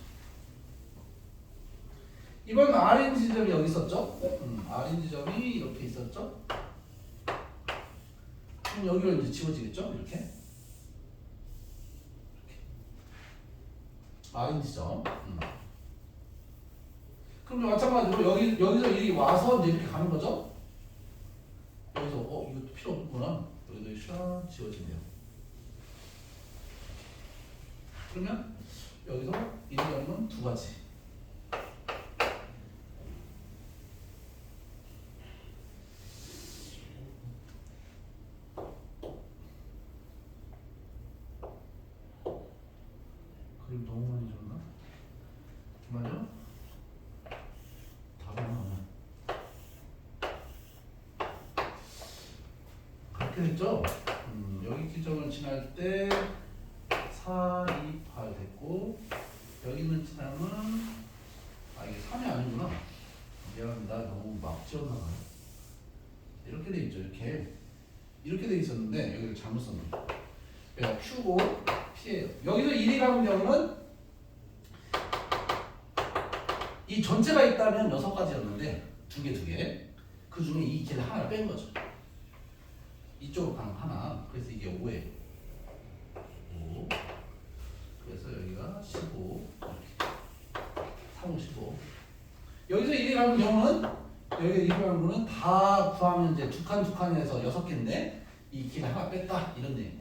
이번 R인 지점이 여기 있었죠? R인 지점이 이렇게 있었죠? 그럼 여기로 이제 지워지겠죠? 이렇게. R인 지점. 그럼 마찬가지로 여기서 이 와서 이제 이렇게 가는 거죠? 여기서 이것도 필요 없구나. 여기도 샥 지워지네요. 그러면 여기서 이 점은 두 가지. 그림 너무 많이 줬나? 맞아? 답이 안 나오네. 그렇게 됐죠? 여기 기점을 지날 때 4, 2, 8 됐고 여기 있는 지점은 이게 3이 아니구나. 미안합니다. 너무 막 지웠나 봐요. 이렇게 돼 있죠. 이렇게 돼 있었는데 여기를 잘못 썼네. 그러니까 Q고 P예요. 여기서 1이 가는 경우는 이 전체가 있다면 6가지였는데 두 개. 그 중에 이 길을 하나 뺀 거죠. 이쪽으로 가는 하나. 그래서 이게 5예요. 5. 그래서 여기가 15. 이렇게. 3, 5, 15. 여기서 1이 가는 경우는 여기 1이 가는 경우는 다 구하면 이제 두 칸에서 6개인데 이 길을 하나 뺐다. 이런 내용.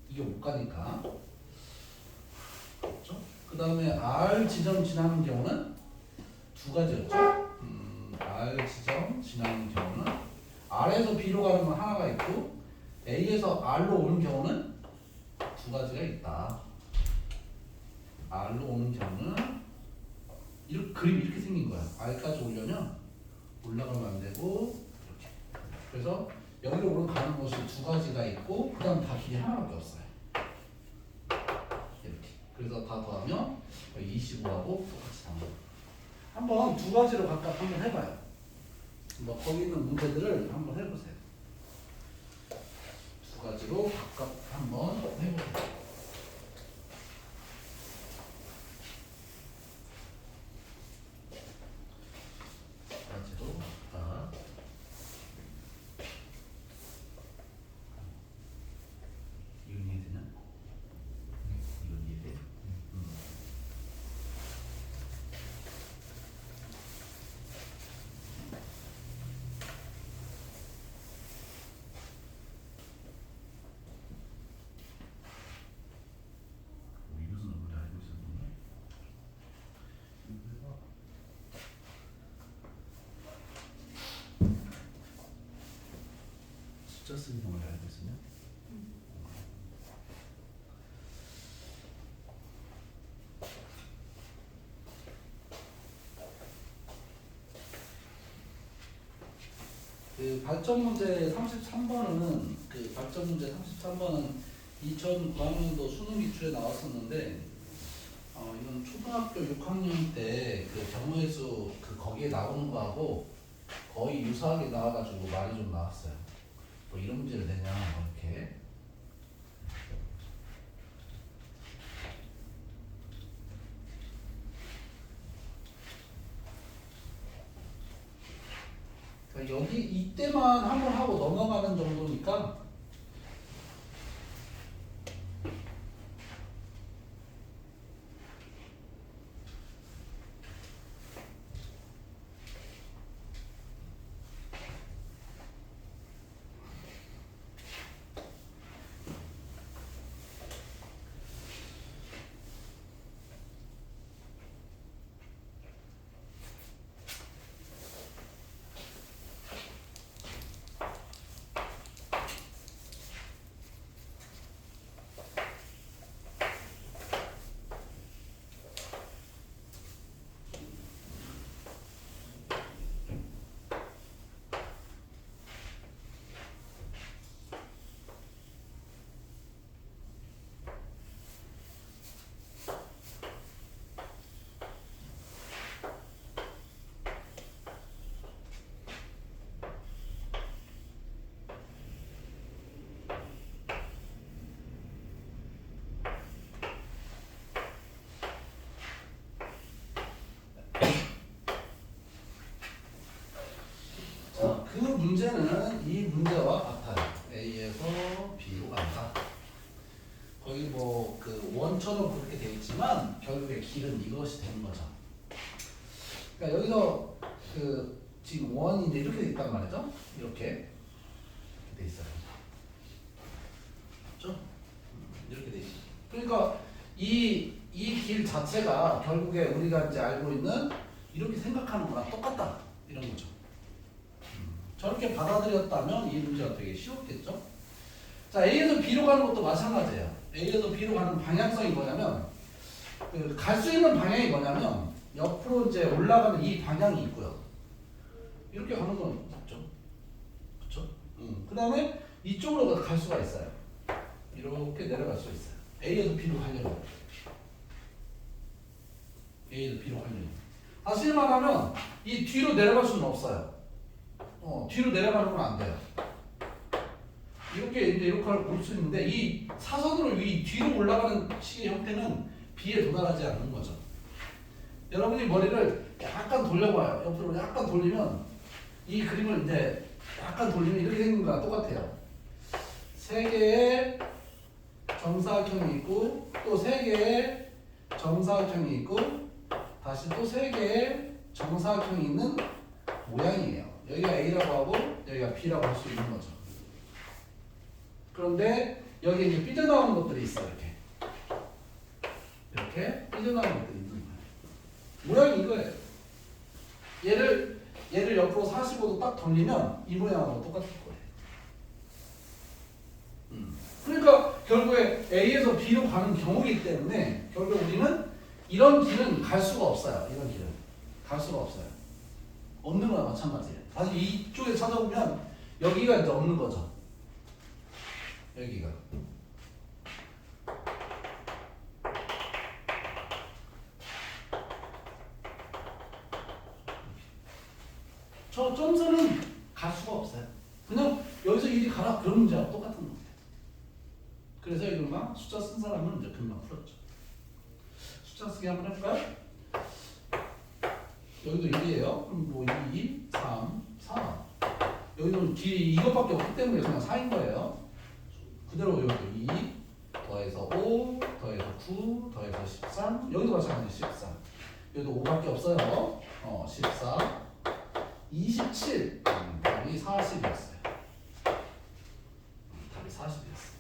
이게 못 가니까. 그렇죠? 그 다음에 R 지점 지나는 경우는 두 가지였죠. R 지점 지나는 경우는 R에서 B로 가는 건 하나가 있고 A에서 R로 오는 경우는 두 가지가 있다. R로 오는 경우는 그림이 이렇게 생긴 거야. R까지 오려면 올라가면 안 되고 이렇게. 그래서 여기로 가는 곳이 두 가지가 있고 그 다음 다 길이 하나밖에 없어요. 이렇게. 그래서 다 더하면 25하고 똑같이 나와요. 한번 두 가지로 각각 한번 해봐요. 거기 있는 문제들을 한번 해보세요. 두 가지로 각각 한번 해보세요. 두 가지로 각각. 이건 이해되냐? 이건 이해돼? 숫자 쓰는 걸 알고 있으면 그 발전 문제 33번은 2009학년도 수능 기출에 나왔었는데 이건 초등학교 6학년 때 그 경우의 수 거기에 나오는 거하고 거의 유사하게 나와가지고 말이 좀 나왔어요. 뭐 이런 문제를 내냐 이렇게. 그러니까 여기 이때만 한번 하고 넘어가는 정도니까 그 문제는 이 문제와 같아요. 길은 이것이 되는 거죠. 그러니까 여기서 그 지금 원이 이제 이렇게 돼 있단 말이죠. 이렇게 돼 있어요. 그렇죠? 이렇게 돼 있어요. 그러니까 이 길 자체가 결국에 우리가 이제 알고 있는 이렇게 생각하는 거랑 똑같다 이런 거죠. 저렇게 받아들였다면 이 문제가 되게 쉬웠겠죠. 자, A에서 B로 가는 것도 마찬가지예요. A에서 B로 가는 방향성이 뭐냐면 갈 수 있는 방향이 뭐냐면 옆으로 이제 올라가는 이 방향이 있고요. 이렇게 가는 건 없죠. 그렇죠? 그 다음에 이쪽으로 갈 수가 있어요. 이렇게 내려갈 수 있어요. A에서 B로 가려고. A에서 B로 가려고. 다시 말하면 이 뒤로 내려갈 수는 없어요. 뒤로 내려가는 건 안 돼요. 이렇게 이제 이렇게 올 수 있는데 이 사선으로 이 뒤로 올라가는 식의 형태는 B에 도달하지 않는 거죠. 여러분이 머리를 약간 돌려봐요. 옆으로 약간 돌리면 이 그림을 이제 약간 돌리면 이렇게 생긴 거랑 똑같아요. 세 개의 정사각형이 있고 또 세 개의 정사각형이 있고 다시 또 세 개의 정사각형이 있는 모양이에요. 여기가 A라고 하고 여기가 B라고 할 수 있는 거죠. 그런데 여기 이제 삐져나오는 것들이 있어. 이렇게 삐져나오는 것들이 있는 거예요. 모양이 이거예요. 얘를 옆으로 45도 딱 돌리면 이 모양하고 똑같을 거예요. 그러니까 결국에 A에서 B로 가는 경우이기 때문에 결국 우리는 이런 길은 갈 수가 없어요. 이런 길은 갈 수가 없어요. 없는 거나 마찬가지예요. 다시 이쪽에 찾아보면 여기가 이제 없는 거죠. 여기가. 저 점선은 갈 수가 없어요. 그냥 여기서 이리 가라 그런 문제하고 똑같은 거예요. 그래서 이걸 막 숫자 쓴 사람은 이제 금방 풀었죠. 숫자 쓰기 한번 해볼까요? 여기도 1이에요. 그럼 뭐 2, 3, 4. 여기는 길이 이것밖에 없기 때문에 그냥 4인 거예요. 그대로 여기도 2, 더해서 5, 더해서 9, 더해서 13. 여기도 마찬가지 14. 여기도 5밖에 없어요. 14, 27. 답이 40이었어요. 답이 40이었어요.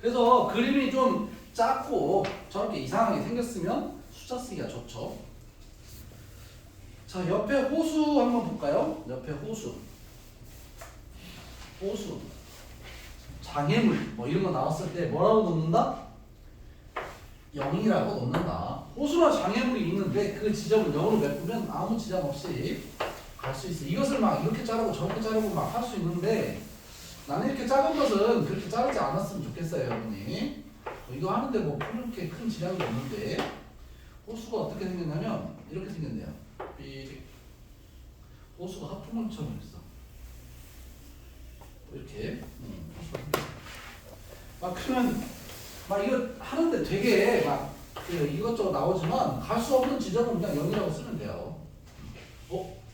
그래서 그림이 좀 작고 저렇게 이상하게 생겼으면 숫자 쓰기가 좋죠. 자, 옆에 호수 한번 볼까요? 옆에 호수. 호수. 장애물 뭐 이런 거 나왔을 때 뭐라고 놓는다? 0이라고 놓는다. 호수나 장애물이 있는데 그 지점을 0으로 메꾸면 아무 지장 없이 갈 수 있어. 이것을 막 이렇게 자르고 저렇게 자르고 막 할 수 있는데 나는 이렇게 작은 것은 그렇게 자르지 않았으면 좋겠어요, 여러분이. 이거 하는데 뭐 그렇게 큰 지장이 없는데 호수가 어떻게 생겼냐면 이렇게 생겼네요. 삐 호수가 하프문처럼 있어. 이렇게 막 그러면 막 이거 하는데 되게 막 이것저것 나오지만 갈 수 없는 지점은 그냥 0이라고 쓰면 돼요.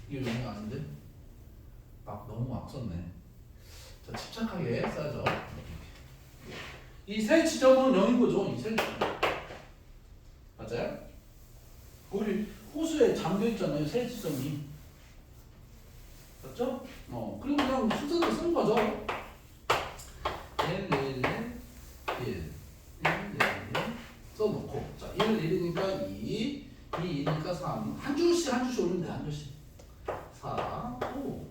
이게 0이 아닌데? 막 너무 막 썼네. 자, 침착하게 써야죠. 이 세 지점은 0인 거죠. 이 세 지점. 맞아요? 우리 호수에 잠겨 있잖아요. 세 지점이. 맞죠? 그리고 그냥 순서대로 쓰는 거죠. 1, 1, 1, 1, 1, 1 써놓고. 자, 1, 1이니까 2, 2, 2니까 3. 한 줄씩 올리면 돼. 한 줄씩. 4, 5.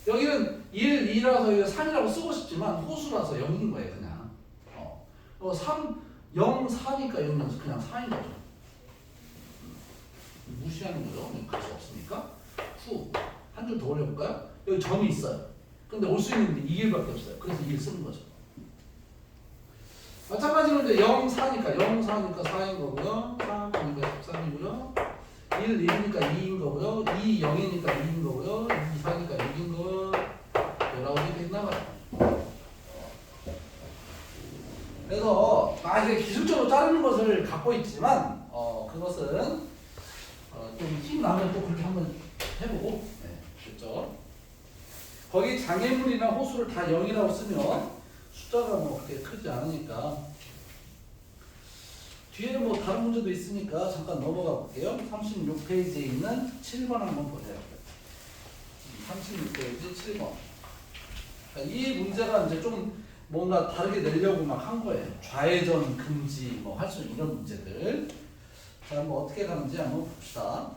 여기는 1, 2라서 이거 3이라고 쓰고 싶지만 호수라서 0인 거예요. 그냥. 3, 0, 4니까 0이면서 그냥 4인 거죠. 무시하는 거죠. 갈 수 없으니까. 후. 한 줄 더 올려볼까요? 여기 점이 있어요. 근데 올 수 있는 게 2길밖에 없어요. 그래서 2를 쓰는 거죠. 마찬가지로 이제 0, 4니까 0, 4니까 4인 거고요. 3, 2니까 13이고요. 1, 1이니까 2인 거고요. 2, 0이니까 2인 거고요. 2, 4니까 6인 거고요. 19개 끝나가요. 그래서 이게 기술적으로 자르는 것을 갖고 있지만 그것은 좀 힘 나면 또 그렇게 한번 해보고 됐죠? 거기 장애물이나 호수를 다 0이라고 쓰면 숫자가 뭐 그렇게 크지 않으니까 뒤에 뭐 다른 문제도 있으니까 잠깐 넘어가 볼게요. 36페이지에 있는 7번 한번 보세요. 36페이지 7번. 그러니까 이 문제가 이제 좀 뭔가 다르게 내려고 막 한 거예요. 좌회전 금지 뭐 할 수 있는 이런 문제들. 자, 뭐 어떻게 가는지 한번 봅시다.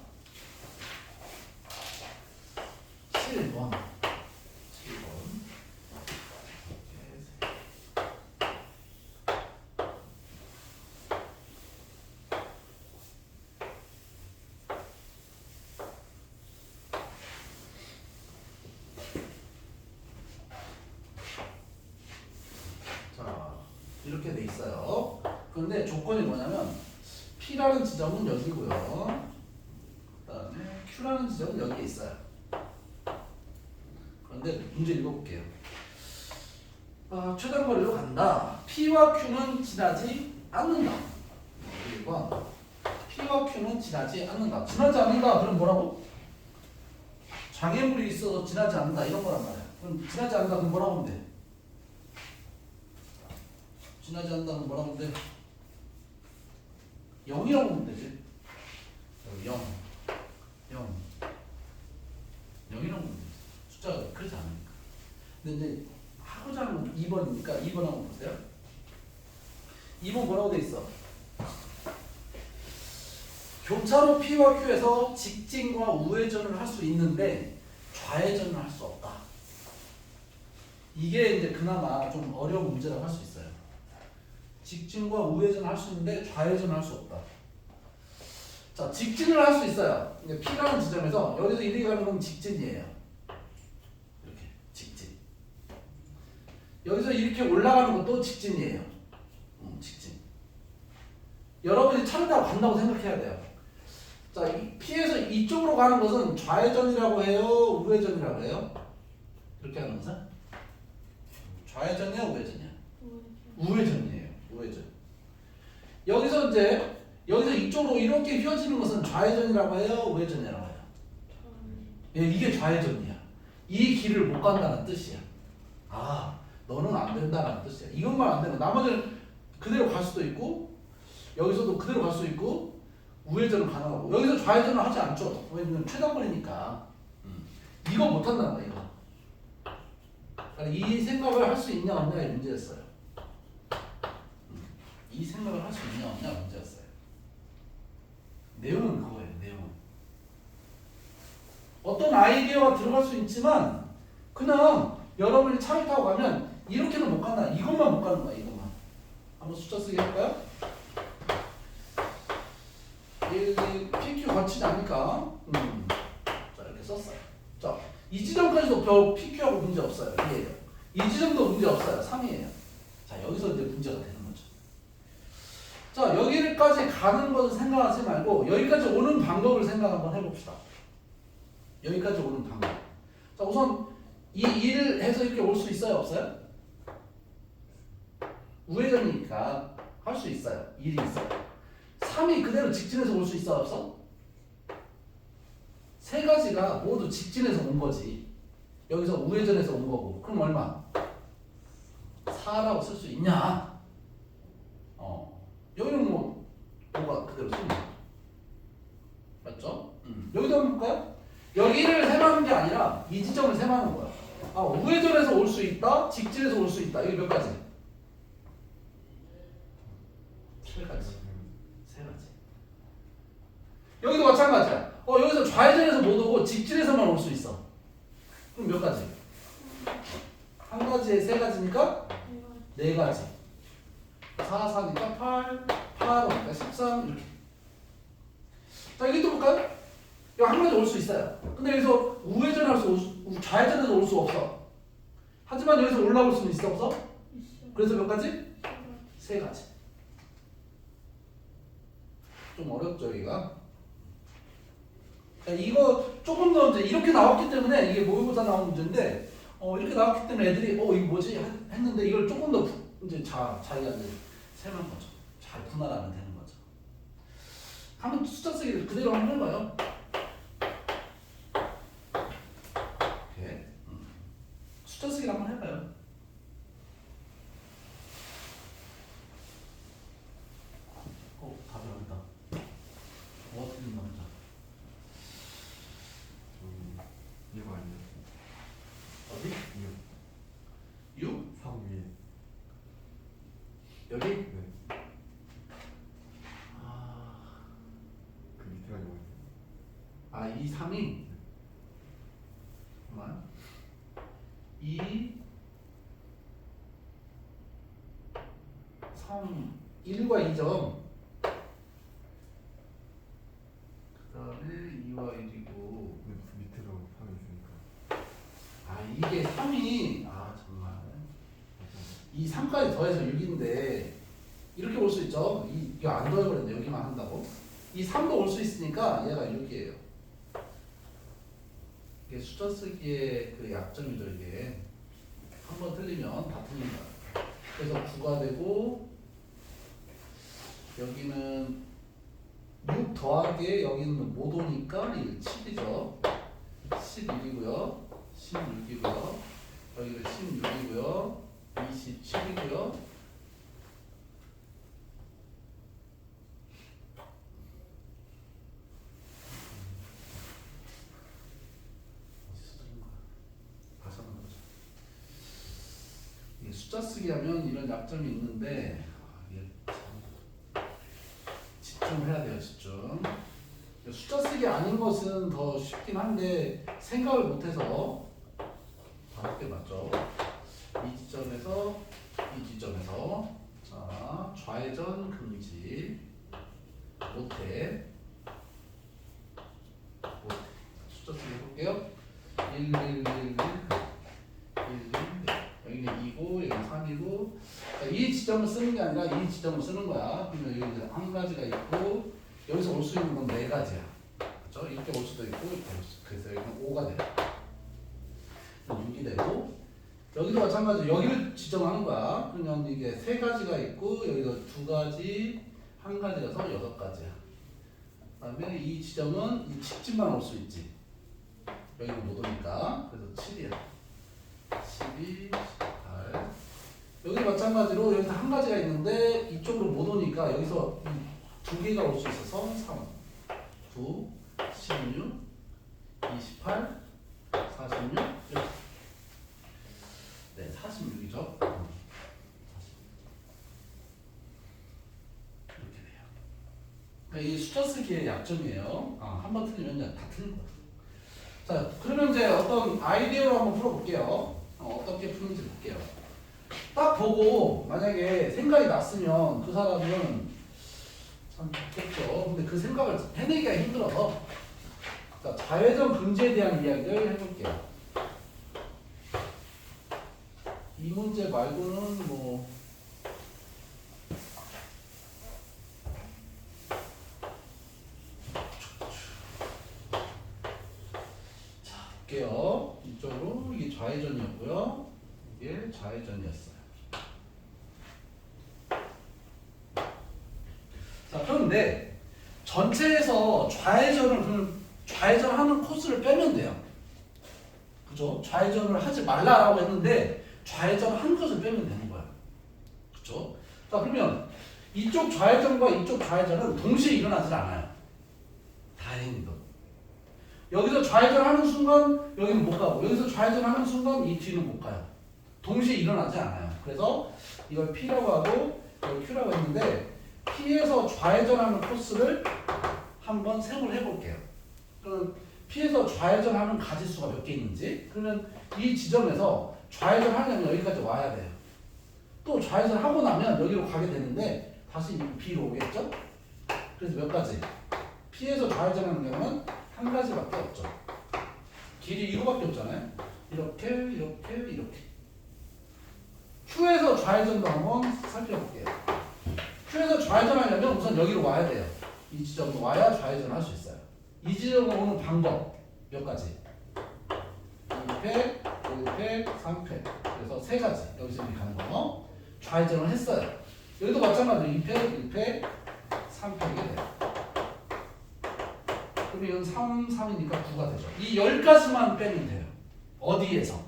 7번. 7번. 자, 이렇게 돼 있어요. 그런데 조건이 뭐냐면 P라는 지점은 여기고요. 그다음에 Q라는 지점은 여기에 있어요. 그런데 문제 읽어볼게요. 최단거리로 간다. P와 Q는 지나지 않는다. 1번. P와 Q는 지나지 않는다. 지나지 않는다. 그럼 뭐라고? 장애물이 있어서 지나지 않는다. 이런 거란 말이야. 그럼 지나지 않는다. 그럼 뭐라고 하면 돼? 지나지 않는다. 그럼 뭐라고 하면 돼? 0이라고 하면 되지. 0. 0. 0이라고 하면 되지. 숫자가 그렇지 않으니까. 근데 이제 하고자 하는 건 2번이니까 2번 한번 보세요. 2번 뭐라고 돼 있어? 교차로 P와 Q에서 직진과 우회전을 할 수 있는데 좌회전을 할 수 없다. 이게 이제 그나마 좀 어려운 문제라고 할 수 있어요. 직진과 우회전을 할 수 있는데 좌회전을 할 수 없다. 자, 직진을 할 수 있어요. P라는 지점에서 여기서 이렇게 가는 건 직진이에요. 이렇게 직진. 여기서 이렇게 올라가는 것도 직진이에요. 직진. 여러분이 차를 타고 간다고 생각해야 돼요. 자, P에서 이쪽으로 가는 것은 좌회전이라고 해요? 우회전이라고 해요? 이렇게 하는 것은? 좌회전이야? 우회전이야? 우회전이에요. 우회전. 여기서 이쪽으로 이렇게 휘어지는 것은 좌회전이라고 해요? 우회전이라고 해요? 예, 이게 좌회전이야. 이 길을 못 간다는 뜻이야. 아, 너는 안 된다는 뜻이야. 이것만 안 되면 나머지는 그대로 갈 수도 있고 여기서도 그대로 갈 수 있고 우회전은 가능하고 여기서 좌회전을 하지 않죠. 왜냐면 최단거리니까. 이거 못한다는 거야. 이거. 그러니까 이 생각을 할 수 있냐 없냐의 문제였어요. 이 생각을 할 수 있냐 없냐 문제였어요. 내용은 그거예요. 내용은. 어떤 아이디어가 들어갈 수 있지만 그냥 여러분이 차를 타고 가면 이렇게는 못 간다. 이것만 못 가는 거야. 이것만. 한번 숫자 쓰기 할까요? 1, 2, PQ 거치지 않으니까 자, 이렇게 썼어요. 자, 이 지점까지도 별 PQ하고 문제 없어요. 2예요. 이 지점도 문제 없어요. 3이에요. 자, 여기서 이제 문제가 되는 거죠. 자, 여기까지 가는 것을 생각하지 말고 여기까지 오는 방법을 생각 한번 해봅시다. 여기까지 오는 방법. 자, 우선 이 1 해서 이렇게 올 수 있어요? 없어요? 우회전이니까 할 수 있어요. 1이 있어요. 3이 그대로 직진해서 올 수 있어? 없어? 세 가지가 모두 직진해서 온 거지. 여기서 우회전해서 온 거고. 그럼 얼마? 4라고 쓸 수 있냐? 여기는 뭐 5가 그대로 쓰는 거죠. 맞죠? 여기도 한번 볼까요? 여기를 세마는 게 아니라 이 지점을 세마는 거야. 우회전해서 올 수 있다, 직진해서 올 수 있다. 이게 몇 가지? 7가지. 3가지. 여기도 마찬가지야. 여기서 좌회전해서 못 오고 직진해서만 올 수 있어. 그럼 몇 가지? 한 가지에 3가지니까 4가지. 4, 4니까 8, 8, 5니까 13 이렇게. 자, 여기 또 볼까요? 여기 한 가지 올 수 있어요. 근데 여기서 우회전할 좌회전해서 올 수 없어. 하지만 여기서 올라올 수는 있어 없어? 그래서 몇 가지? 3가지. 좀 어렵죠, 여기가. 이거 조금 더 이제 이렇게 나왔기 때문에 이게 모의고사 나온 문제인데 이렇게 나왔기 때문에 애들이 이거 뭐지 했는데 이걸 조금 더 이제 자기가 이제 세는 거죠. 잘 분할하면 되는 거죠. 한번 숫자 쓰기를 그대로 한번 해봐요. 이렇게 숫자 쓰기를 한번 해봐요. 여기? 네. 그 밑에가 뭐예요? 2, 3이? 잠깐만. 2, 3, 1과 2점. 그 다음에 2와 1이고. 그 밑에도 3이 있으니까. 이게 3이. 정말. 이 3까지 더해서 6인데, 이렇게 올 수 있죠? 이거 안 더해버렸네. 여기만 한다고. 이 3도 올 수 있으니까 얘가 6이에요. 이게 숫자 쓰기의 그 약점이죠, 이게. 한 번 틀리면 다 틀린다. 그래서 9가 되고, 여기는 6 더하기에 여기는 못 오니까 7이죠. 11이고요. 16이고요. 여기는 16이고요. 27이고요. 이게 숫자 쓰기 하면 이런 약점이 있는데 이게 집중해야 돼요. 집중. 숫자 쓰기 아닌 것은 더 쉽긴 한데 생각을 못해서 5개 맞죠? 이 지점에서 이 지점에서 자 좌회전 금지 못해 숫자 쓰기 해볼게요. 1, 1, 1, 1, 1, 1, 1. 여기는 2고 여기는 3이고 이 지점을 쓰는 게 아니라 이 지점을 쓰는 거야. 그러면 여기 한 가지가 있고 여기서 올 수 있는 건 4가지야. 그렇죠? 이렇게 올 수도 있고 이렇게 올 수. 그래서 여기는 5가 돼. 6이 되고 여기도 마찬가지로 여기를 지정하는 거야. 그러면 이게 3가지가 있고 여기서 2가지, 1가지라서 6가지야. 그다음에 이 지점은 이 직진만 올 수 있지. 여기는 못 오니까 그래서 7이야. 12, 18. 여기 마찬가지로 여기서 1가지가 있는데 이쪽으로 못 오니까 여기서 2개가 올 수 있어서 3, 9, 16, 28, 46 이렇게. 네, 46이죠. 이렇게 돼요. 그러니까 이 숫자 쓰기의 약점이에요. 한 번 틀리면 다 틀린 거예요. 자, 그러면 이제 어떤 아이디어로 한번 풀어볼게요. 어떻게 푸는지 볼게요. 딱 보고 만약에 생각이 났으면 그 사람은 참 좋겠죠. 근데 그 생각을 해내기가 힘들어서 자, 좌회전 금지에 대한 이야기를 해볼게요. 이 문제 말고는 뭐 자, 볼게요. 이쪽으로 이게 좌회전이었고요. 이게 좌회전이었어요. 자, 그런데 전체에서 좌회전하는 코스를 빼면 돼요. 그죠? 좌회전을 하지 말라라고 했는데 좌회전한 것을 빼면 되는 거야. 그죠? 자, 그러면 이쪽 좌회전과 이쪽 좌회전은 동시에 일어나질 않아요. 다행히도. 여기서 좌회전하는 순간 여기는 못 가고 여기서 좌회전하는 순간 이 뒤는 못 가요. 동시에 일어나지 않아요. 그래서 이걸 P라고 하고 이걸 Q라고 했는데 P에서 좌회전하는 코스를 한번 생각을 해볼게요. 그러면 P에서 좌회전하는 가지수가 몇 개 있는지 그러면 이 지점에서 좌회전하려면 여기까지 와야 돼요. 또 좌회전하고 나면 여기로 가게 되는데 다시 B로 오겠죠? 그래서 몇 가지? P에서 좌회전하는 경우는 한 가지밖에 없죠. 길이 이거밖에 없잖아요. 이렇게 이렇게 이렇게. Q에서 좌회전도 한번 살펴볼게요. Q에서 좌회전하려면 우선 여기로 와야 돼요. 이 지점으로 와야 좌회전할 수 있어요. 이 지점으로 오는 방법 몇 가지? 2팩, 5팩, 3팩. 그래서 3가지. 여기서 이렇게 가는 거. 좌회전을 했어요. 여기도 마찬가지로 2팩, 1팩, 3팩이 돼요. 그럼 이건 3, 3이니까 9가 되죠. 이 10가지만 빼면 돼요. 어디에서?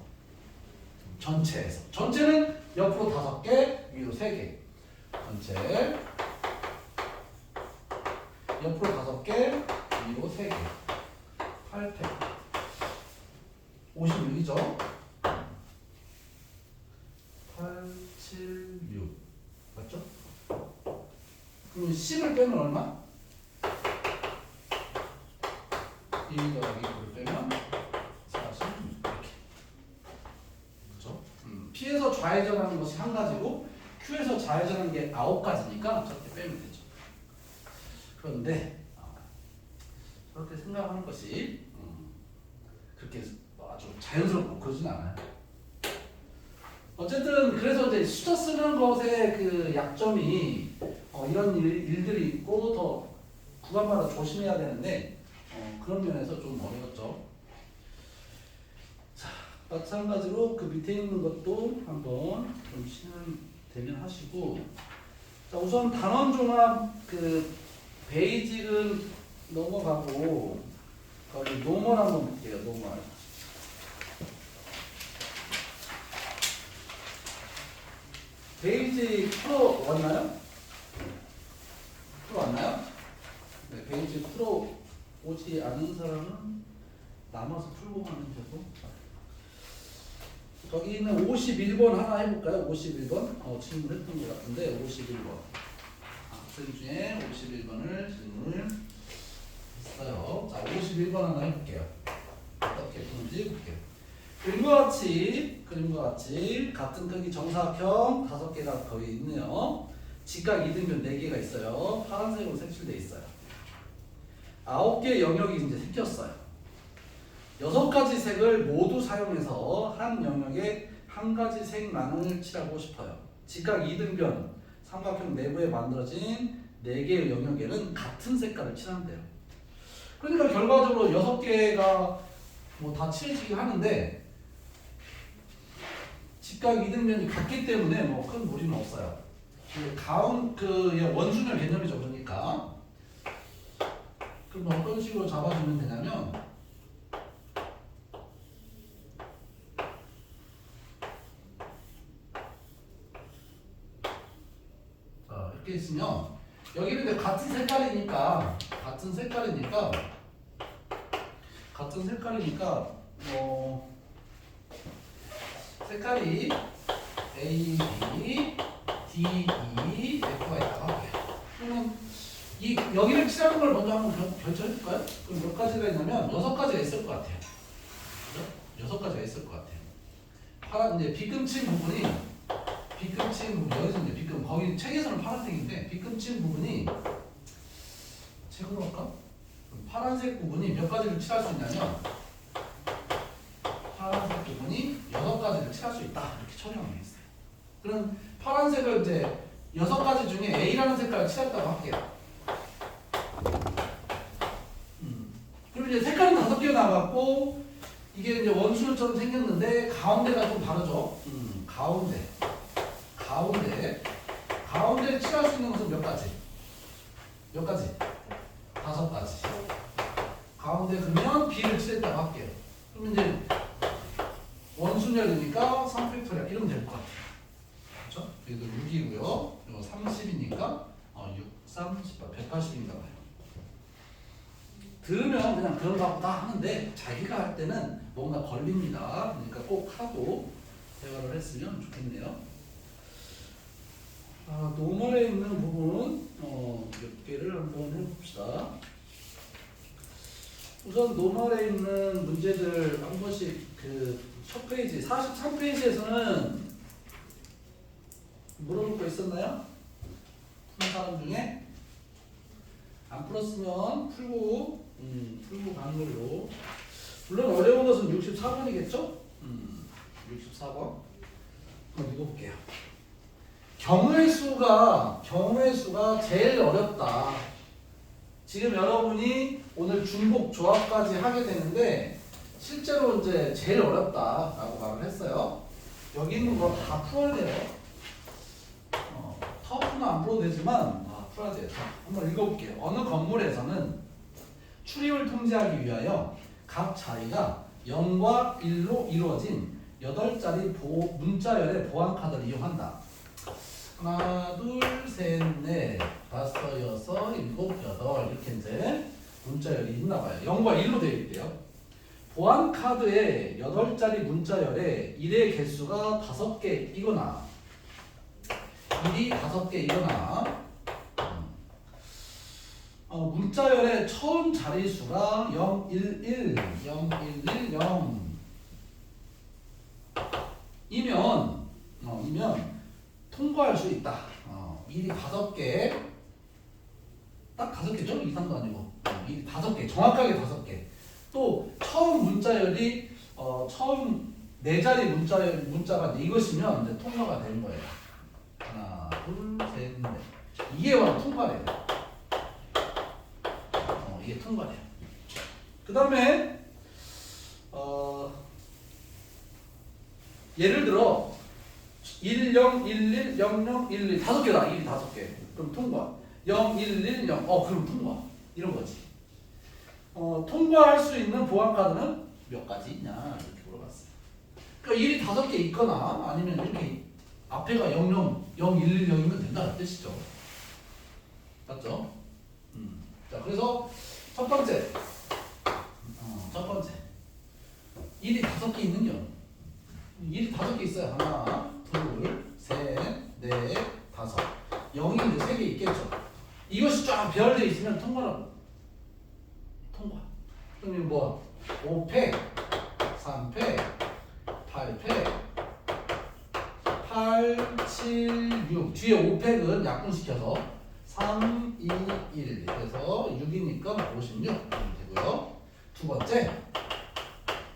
전체에서. 전체는 옆으로 5개, 위로 3개. 전체 옆으로 5개, 위로 3개. 8팩. 56이죠? 8, 7, 6. 맞죠? 그럼 10을 빼면 얼마? 1 더하기 9를 빼면 46 이렇게. 그렇죠? P에서 좌회전하는 것이 한 가지고 Q에서 좌회전하는 게 9가지니까 저렇게 빼면 되죠. 그런데 저렇게 생각하는 것이 그렇게 아주 자연스럽고 그러진 않아요. 어쨌든 그래서 이제 숫자 쓰는 것의 그 약점이 이런 일들이 있고 더 구간마다 조심해야 되는데 그런 면에서 좀 어려웠죠. 자, 마찬가지로 그 밑에 있는 것도 한번 좀 실현되면 하시고, 자 우선 단원 종합 그 베이직은 넘어가고 거기 노멀 한번 볼게요. 노멀. 베이직 풀어 왔나요? 풀어 왔나요? 네, 베이직 풀어 오지 않은 사람은 남아서 풀고 가면 되고. 거기는 51번 하나 해볼까요? 51번? 질문했던 것 같은데 51번. 학생 중에 51번을 질문을 했어요. 자, 51번 하나 해볼게요. 어떻게 푸는지 볼게요. 그림과 같이 같은 크기 정사각형 5개가 거의 있네요. 직각 이등변 4개가 있어요. 파란색으로 색칠되어 있어요. 9개의 영역이 이제 생겼어요. 6가지 색을 모두 사용해서 한 영역에 한 가지 색만을 칠하고 싶어요. 직각 이등변 삼각형 내부에 만들어진 4개의 영역에는 같은 색깔을 칠한대요. 그러니까 결과적으로 6개가 뭐 다 칠해지긴 하는데 직각 이등변이 같기 때문에 뭐 큰 무리는 없어요. 원순열 개념이죠. 그러니까 그럼 어떤 식으로 잡아주면 되냐면 자, 이렇게 있으면 여기는 이제 같은 색깔이니까 색깔이 A, B, D, E, F가 있다고 할게요. 그러면 여기를 칠하는 걸 먼저 한번 결정해볼까요? 그럼 몇 가지가 있냐면 6가지가 있을 것 같아요. 그죠? 6가지가 있을 것 같아요. 파란 이제 빗금 친 부분이 여기서 이제 빗금 거기 책에서는 파란색인데 빗금 친 부분이 책으로 할까? 파란색 부분이 몇 가지를 칠할 수 있냐면 파란색 부분이 6가지를 칠할 수 있다 이렇게 처리하면 되겠어요. 그럼 파란색을 이제 6가지 중에 A라는 색깔을 칠했다고 할게요. 그리고 이제 색깔은 5개 나왔고 이게 이제 원수처럼 생겼는데 가운데가 좀 다르죠. 가운데 칠할 수 있는 것은 몇 가지? 5가지. 가운데 그러면 B를 칠했다고 할게요. 그럼 이제 원순열이니까 3팩토리얼 이러면 될 것 같아요. 그렇죠? 여기도 6이고요. 이거 30이니까 6, 3, 18, 180인가 봐요. 들으면 그냥 그런가 보다 하는데 자기가 할 때는 뭔가 걸립니다. 그러니까 꼭 하고 대화를 했으면 좋겠네요. 노멀에 있는 부분 몇 개를 한번 해봅시다. 우선 노멀에 있는 문제들 한 번씩 그 첫 페이지 43페이지에서는 물어볼 거 있었나요? 푼 사람 중에 안 풀었으면 풀고 가는 걸로. 물론 어려운 것은 64번이겠죠? 64번 한번 읽어볼게요. 경우의 수가 제일 어렵다. 지금 여러분이 오늘 중복 조합까지 하게 되는데 실제로 이제 제일 어렵다라고 말을 했어요. 여기 있는 거 다 풀어야 돼요. 터프는 안 풀어도 되지만 풀어야 돼요. 한번 읽어볼게요. 어느 건물에서는 출입을 통제하기 위하여 각 자리가 0과 1로 이루어진 8자리 문자열의 보안카드를 이용한다. 하나, 둘, 셋, 넷, 다섯, 여섯, 일곱, 여덟 이렇게 이제 문자열이 있나봐요. 0과 1로 되어 있대요. 보안카드의 8자리 문자열에 1의 개수가 5개이거나 1이 5개이거나 문자열의 처음 자리수가 011, 0110 이면 통과할 수 있다. 일이 5개, 딱 5개죠? 이상도 아니고 일이 5개, 정확하게 5개. 또 처음 문자열이 처음 4자리 문자가 이것이면 이제 통과가 되는 거예요. 하나, 둘, 셋, 넷. 이게 바로 통과래요. 이게 통과돼요. 그 다음에 예를 들어 10, 11, 00, 11 5개다. 1이 5개. 그럼 통과. 0, 1, 1, 0. 그럼 통과. 이런 거지. 통과할 수 있는 보안카드는 몇 가지 있냐 이렇게 물어봤어요. 그러니까 1이 5개 있거나 아니면 이렇게 앞에가 00, 0110이면 된다는 뜻이죠. 맞죠? 자, 그래서 첫 번째 1이 5개 있는 경우 1이 5개 있어요. 하나, 둘, 셋, 넷, 5. 0이 이제 3개 있겠죠. 이것이 쫙 배열되어 있으면 통과. 그럼 이거 뭐 5팩, 3팩, 8팩, 8, 7, 6 뒤에 5팩은 약분시켜서 3, 2, 1 그래서 6이니까 56 이렇게 되고요. 두 번째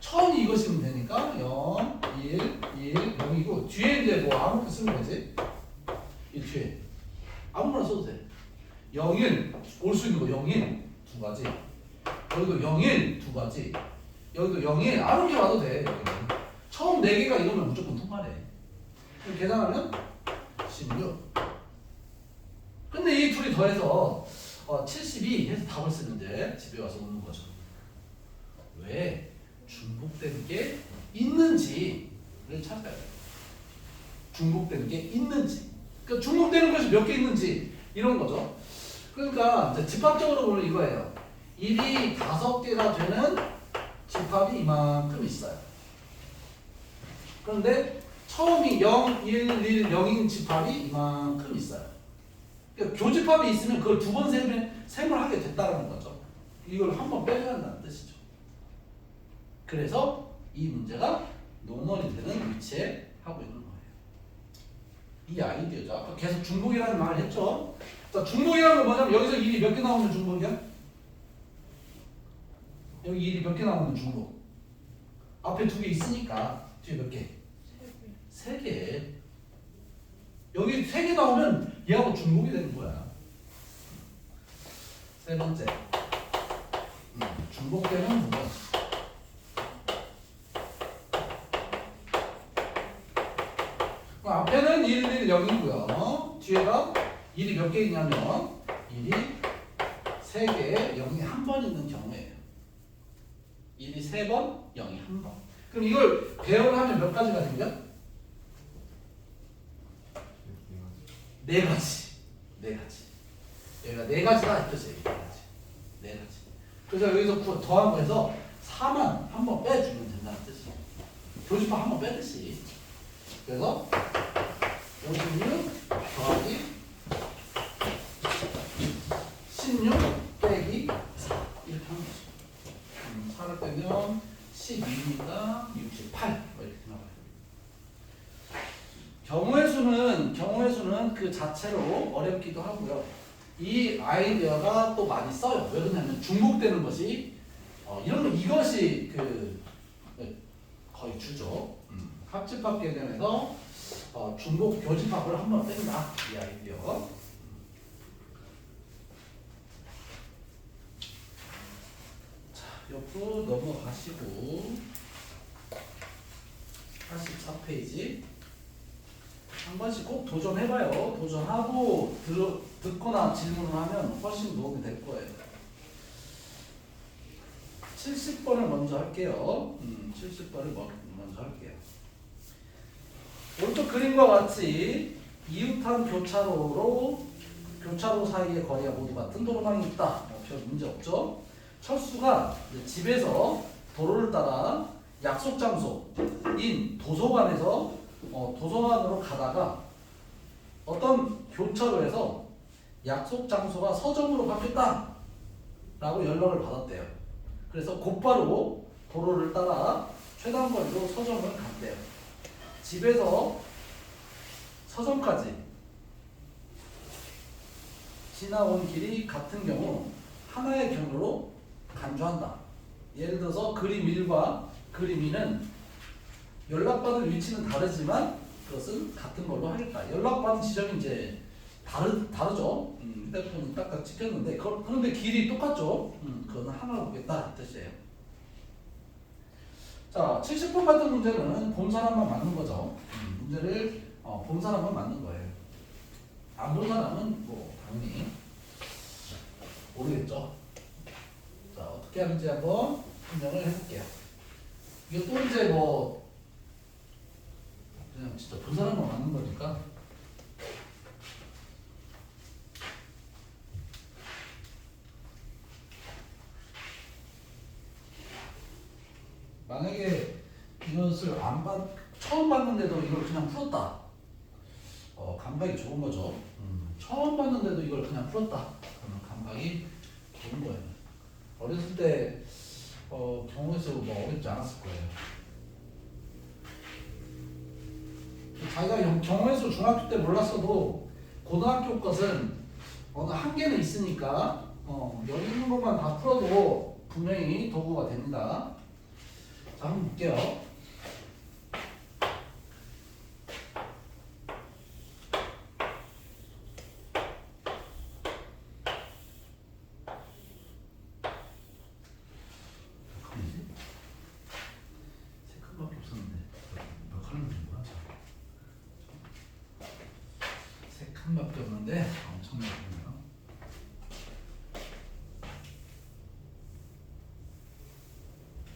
처음이 이것이면 되니까 0, 1, 1, 0이고 뒤에 이제 뭐 아무것도 쓰면 되지. 이 뒤에 아무거나 써도 돼. 01 올 수 있는 거 01 두 가지. 여기도 01 두 가지. 여기도 01 아무렇게 와도 돼. 여기는. 처음 4개가 이거면 무조건 통과래. 그럼 계산하면 16. 근데 이 둘이 더해서 72 해서 답을 쓰면 돼. 집에 와서 오는 거죠. 왜? 중복된 게 있는지를 찾아야 돼. 중복된 게 있는지. 그러니까 중복되는 것이 몇 개 있는지 이런 거죠. 그러니까 이제 집합적으로 보면 이거예요. 1이 5개가 되는 집합이 이만큼 있어요. 그런데 처음이 0, 1, 1, 0인 집합이 이만큼 있어요. 그러니까 교집합이 있으면 그걸 2번 셈을 하게 됐다는 거죠. 이걸 한 번 빼줘야 한다는 뜻이죠. 그래서 이 문제가 노멀이 되는 위치에 하고 있는 거예요. 이 아이디어죠. 아까 계속 중복이라는 말을 했죠. 자, 중복이라는 건 뭐냐면 여기서 1이 몇 개 나오면 중복이야? 여기 1이 몇 개 나오면 중복? 앞에 2개 있으니까 뒤에 몇 개? 3개. 여기 3개 나오면 얘하고 중복이 되는 거야. 세 번째. 중복되는 부분. 앞에는 1, 1, 0이고요. 뒤에가 1이 몇 개 있냐면 1이 3개, 0이 한 번 있는 경우에요. 1이 3번, 0이 한 번. 그럼 이걸 배열을 하면 몇 가지가 생겨? 4가지. 여기가 4가지다 이 뜻이에요. 4가지. 그래서 여기서 더한 거에서 4만 한 번 빼주면 된다는 뜻이에요. 교집합 한 번 빼듯이. 그래서 56 더하기 16 빼기 4 이렇게 하는 거죠. 4를 빼면 12니까 68 이렇게 나와요. 경우의 수는 그 자체로 어렵기도 하고요. 이 아이디어가 또 많이 써요. 왜 그러냐면 중복되는 것이 이것이 거의 주죠. 합집합 개념에서 중복 교집합을 한번 뺀다. 이 아이디어. 자, 옆으로 넘어가시고 84페이지 한 번씩 꼭 도전해봐요. 도전하고 듣거나 질문을 하면 훨씬 도움이 될 거예요. 70번을 먼저 할게요. 70번을 먼저 할게요. 오른쪽 그림과 같이 이웃한 교차로 사이의 거리가 모두 같은 도로망이 있다. 별 문제 없죠. 철수가 집에서 도로를 따라 약속 장소인 도서관에서 도서관으로 가다가 어떤 교차로에서 약속 장소가 서점으로 바뀌었다. 라고 연락을 받았대요. 그래서 곧바로 도로를 따라 최단거리로 서점을 갔대요. 집에서 서점까지 지나온 길이 같은 경우 하나의 경로로 간주한다. 예를 들어서 그림 1과 그림 2는 연락받을 위치는 다르지만 그것은 같은 걸로 하겠다. 연락받은 지점이 이제 다르죠. 휴대폰이 딱딱 찍혔는데 그런데 길이 똑같죠. 그거는 하나로 보겠다 이 뜻이에요. 자, 70번 같은 문제는 본 사람만 맞는 거죠. 문제를 본 사람만 맞는 거예요. 안 본 사람은 뭐 당연히 모르겠죠. 자, 어떻게 하는지 한번 설명을 해볼게요. 이게 또 이제 뭐 그냥 진짜 본 사람만 맞는 거니까. 만약에 이것을 처음 봤는데도 이걸 그냥 풀었다. 감각이 좋은 거죠. 처음 봤는데도 이걸 그냥 풀었다. 그러면 감각이 좋은 거예요. 어렸을 때 경우에서 뭐 어렵지 않았을 거예요. 자기가 경우에서 중학교 때 몰랐어도 고등학교 것은 어느 한계는 있으니까 여기 있는 것만 다 풀어도 분명히 도구가 됩니다. 자, 한번 볼게요. 세 칸밖에 없었는데 몇 칸을 준 거야? 세 칸밖에 없는데 엄청나게 보네요.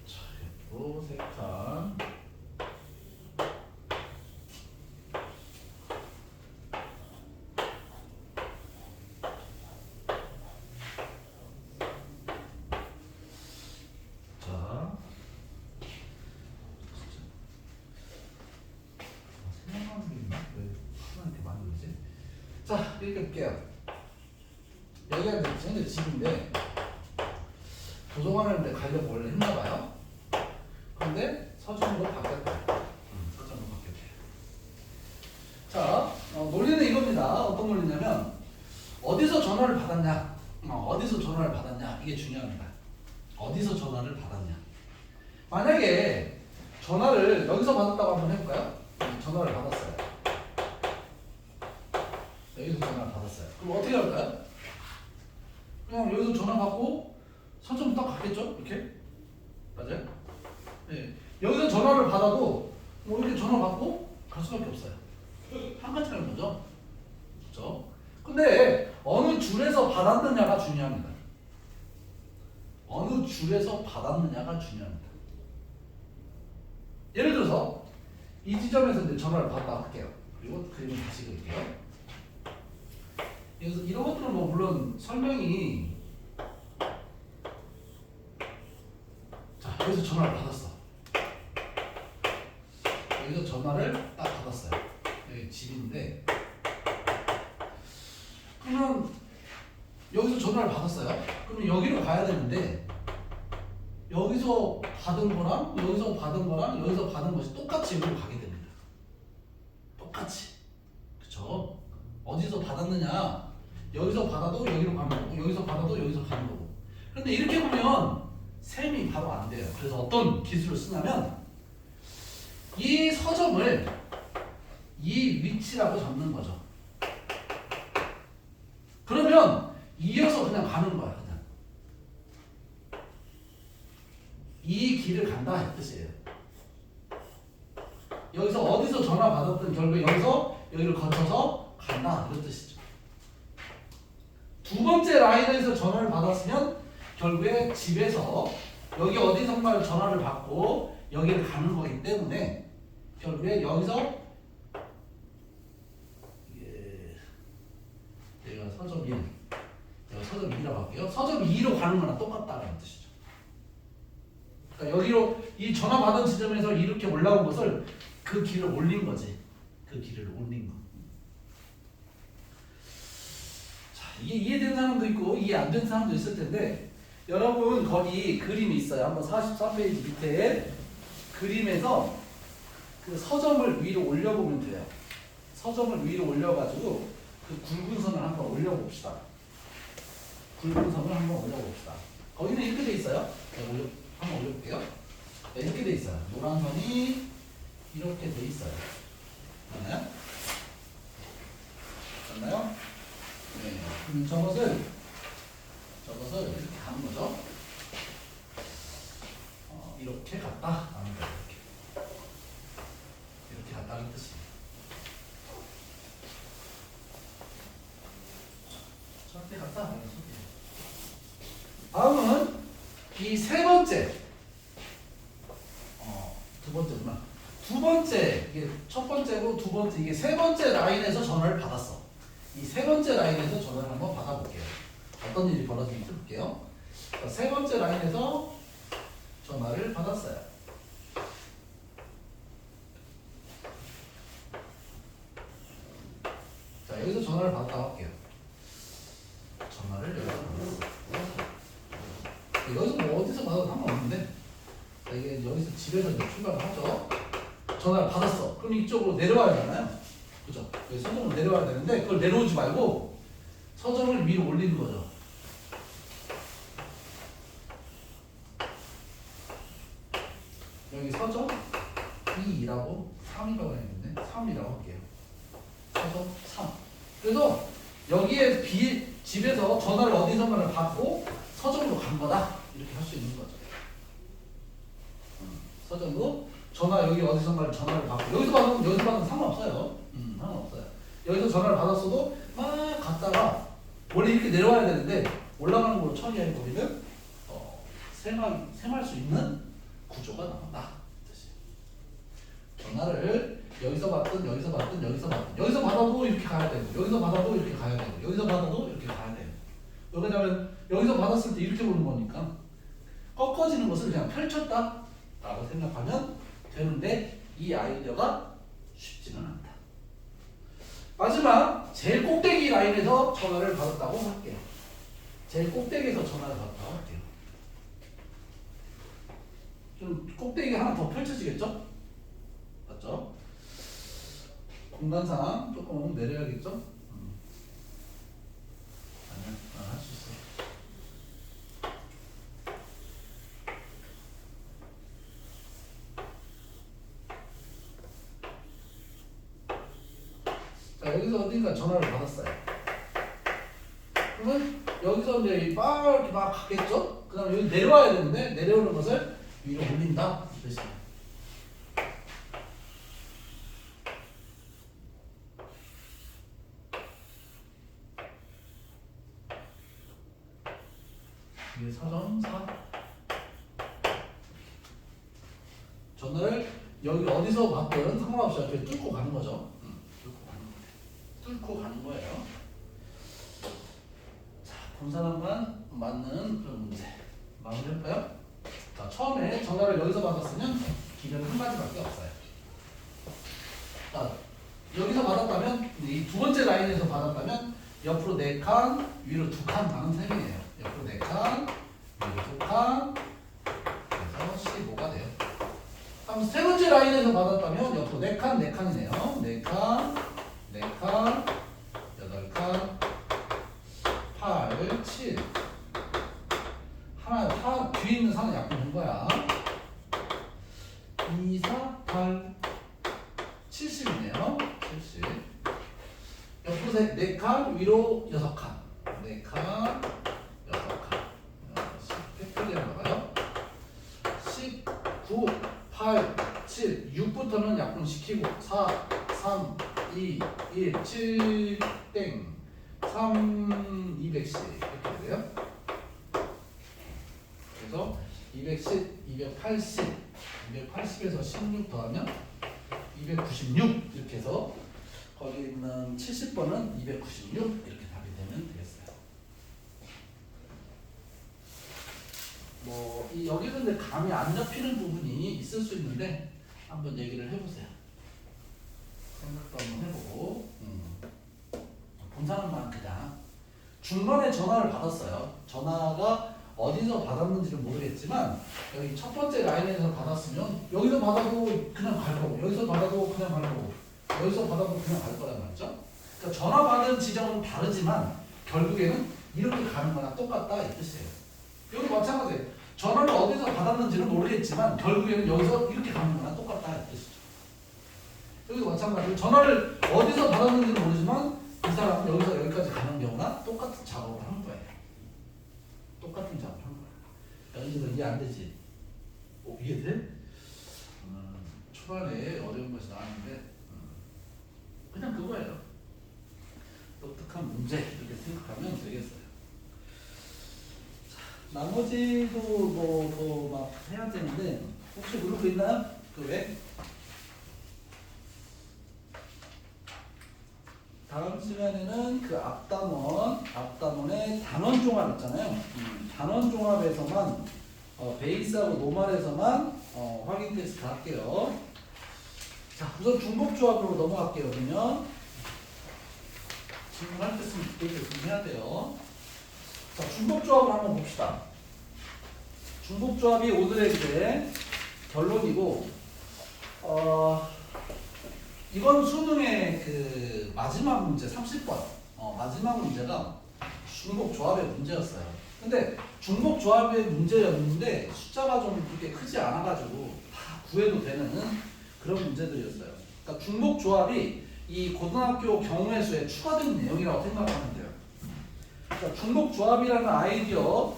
자, 그리고 세 칸. 자, 생각하는 게 있나? 왜 하나 이렇게 많이 그러지? 자, 이렇게 볼게요. 여기가 현재 집인데 도서관을 가려고 원래 했나봐요. 그런데 서점으로 바뀌었다. 서점으로 바뀌었대요. 자, 논리는 이겁니다. 어떤 논리냐면 어디서 전화를 받았냐, 어디서 전화를 받았냐 이게 중요합니다. 어디서 전화를 받았냐. 만약에 전화를 여기서 받았다고 한번 해볼까요? 전화를 받았어요. 여기서 전화를 받았어요. 그럼 어떻게 할까요? 그냥 여기서 전화 받고 서점 딱 갔겠죠? 이렇게? 맞아요? 네. 여기서 전화를 받아도 뭐 이렇게 전화 받고 갈 수밖에 없어요. 한 가지라는 거죠. 그렇죠? 근데 어느 줄에서 받았느냐가 중요합니다. 어느 줄에서 받았느냐가 중요합니다. 예를 들어서 이 지점에서 이제 전화를 받았다 할게요. 그리고 그림을 다시 그릴게요. 그래서 이런 것들은 뭐 물론 설명이 자, 여기서 전화를 받았어. 여기서 전화를 딱 받았어요. 여기 집인데 그러면 여기서 전화를 받았어요. 그러면 여기로 가야 되는데 여기서 받은 거랑 여기서 받은 거랑 여기서 받은 것이 똑같이 여기로 가게 됩니다. 똑같이. 그쵸? 어디서 받았느냐? 여기서 받아도 여기로 가는 거고 여기서 받아도 여기서 가는 거고. 그런데 이렇게 보면 셈이 바로 안 돼요. 그래서 어떤 기술을 쓰냐면 이 서점을 이 위치라고 적는 거죠. 그러면 이어서 그냥 가는 거야. 그냥 이 길을 간다 이 뜻이에요. 여기서 어디서 전화 받았든 결국에 여기서 여기를 거쳐서 간다 이런 뜻이죠. 두 번째 라인에서 전화를 받았으면 결국에 집에서 여기 어디선가 전화를 받고 여기를 가는 거기 때문에 결국에 여기서 여기가 서점 1, 여기가 서점 2라고 할게요. 서점 2로 가는 거랑 똑같다는 뜻이죠. 그러니까 여기로 이 전화 받은 지점에서 이렇게 올라온 것을 그 길을 올린 거지. 그 길을 올린 거. 자, 이게 이해되는 사람도 있고 이해 안 되는 사람도 있을 텐데 여러분 거기 그림이 있어요. 한번 44페이지 밑에 그림에서 그 서점을 위로 올려보면 돼요. 서점을 위로 올려가지고 그 굵은 선을 한번 올려봅시다. 굵은 선을 한번 올려봅시다. 거기는 이렇게 돼 있어요. 제가 한번 올려볼게요. 네, 이렇게 돼 있어요. 노란 선이 이렇게 돼 있어요. 맞나요? 맞나요? 네. 그럼 저것을 이렇게 가는 거죠. 이렇게 갔다. 아니다. 이렇게 갔다는 뜻이에요. 저렇게 갔다. 다음은 이 세 번째. 두 번째구나. 두 번째, 이게 첫 번째고 두 번째, 이게 세 번째 라인에서 전화를 받았어. 이 세 번째 라인에서 전화를 한번 받아볼게요. 어떤 일이 벌어지는지 볼게요. 세 번째 라인에서 전화를 받았어요. 자, 여기서 전화를 받았다고 할게요. 전화를 여기서 받았어. 여기서 뭐 어디서 받아도 상관없는데, 자, 이게 여기서 집에서 이제 출발을 하죠. 전화를 받았어. 그럼 이쪽으로 내려와야 되잖아요. 그죠? 여기 서점으로 내려와야 되는데, 그걸 내려오지 말고 서점을 위로 올리는 거죠. 여기 서점 2라고 3이라고 했는데 3이라고 할게요. 서점 3. 그래서 여기에 집에서 전화를 어디선가를 받고 서점으로 간 거다. 이렇게 할 수 있는 거죠. 서점으로 전화 여기 어디선가를 전화를 받고 여기서 받으면 상관없어요. 상관없어요. 여기서 전화를 받았어도 막 갔다가 원래 이렇게 내려와야 되는데 올라가는 걸로 처리해 버리면 생할 수 있는 구조가 나온다. 전화를 여기서 받든 여기서 받든 여기서 받아도 이렇게 가야 되고 여기서 받아도 이렇게 가야 되고 여기서 받아도 이렇게 가야 되고 왜냐하면 여기서 받았을 때 이렇게 오는 거니까 꺾어지는 것을 그냥 펼쳤다 라고 생각하면 되는데 이 아이디어가 쉽지는 않다. 마지막 제일 꼭대기 라인에서 전화를 받았다고 할게요. 제일 꼭대기에서 전화를 받았다고 할게요. 좀 꼭대기 하나 더 펼쳐지겠죠? 맞죠? 공간상 조금 내려야겠죠? 아니야, 난 할 수 있어. 자, 여기서 어딘가 전화를 받았어요. 그러면 여기서 이제 이렇게 막 갔겠죠? 그 다음에 여기 내려와야 되는데 내려오는 것을 위로 올린다 이 뜻이에요. 이게 4.4 전화를 여기 어디서 받든 상관없이 이렇게 뚫고 가는 거죠. 뚫고 가는 거예요. 자, 본 사람만 맞는 그런 문제 마무리할까요? 자, 처음에 전화를 여기서 받았으면 길은 한 가지밖에 없어요. 자, 여기서 받았다면 이 두 번째 라인에서 받았다면 옆으로 4칸, 위로 2칸 가는 셈이에요. 옆으로 4칸, 위로 2칸, 그래서 15가 돼요. 그럼 세 번째 라인에서 받았다면 옆으로 4칸, 4칸이네요. 4칸, 4칸, 8칸, 8, 7. 하나, 뒤에 있는 4는 약분 된 거야. 2, 4, 8, 70이네요. 70. 옆으로 4칸, 위로 6칸. 4칸, 6칸. 10 팩토리얼 나가요. 19, 8, 7, 6부터는 약분시키고 4, 3, 2, 1, 7, 땡 3, 210 이렇게 돼요. 그래서 210, 280, 280에서 16 더하면 296 이렇게 해서 거기 있는 70번은 296 이렇게 답이 되면 되겠어요. 여기서 근데 감이 안 잡히는 부분이 있을 수 있는데 한번 얘기를 해보세요. 생각도 한번 해보고 본 사람만 그냥 중간에 전화를 받았어요. 전화가 어디서 받았는지는 모르겠지만 여기 첫 번째 라인에서 받았으면 여기서 받아도 그냥 갈 거고 여기서 받아도 그냥 갈 거고 여기서 받아도 그냥 갈 거란 말이죠. 그러니까 전화 받은 지점은 다르지만 결국에는 이렇게 가는 거나 똑같다 이 뜻이에요. 여기 마찬가지예요. 전화를 어디서 받았는지는 모르겠지만 결국에는 여기서 이렇게 가는 거나 똑같다 이 뜻이죠. 여기도 마찬가지로 전화를 어디서 받았는지는 모르지만 이 사람은 여기서 여기까지 가는 경우나 똑같은 작업을 하는 거예요. 똑같은 작업을 하는 거예요. 여기서 이해 안 되지? 이해돼? 초반에 어려운 것이 나왔는데 그냥 그거예요. 독특한 문제 이렇게 생각하면 되겠어요. 자, 나머지도 뭐 더 막 해야 되는데 혹시 모르고 있나요? 그 왜? 다음 시간에는 그 앞단원의 단원 종합 있잖아요. 단원 종합에서만 베이스하고 노멀에서만 확인 테스트 할게요. 자, 우선 중복 조합으로 넘어갈게요. 그러면 질문할 때 쓰면 준비해야 돼요. 자, 중복 조합을 한번 봅시다. 중복 조합이 오늘의 이제 결론이고, 이건 수능의 그 마지막 문제 30번 마지막 문제가 중복 조합의 문제였어요. 근데 중복 조합의 문제였는데 숫자가 좀 그렇게 크지 않아가지고 다 구해도 되는 그런 문제들이었어요. 그러니까 중복 조합이 이 고등학교 경우의 수에 추가된 내용이라고 생각하면 돼요. 그러니까 중복 조합이라는 아이디어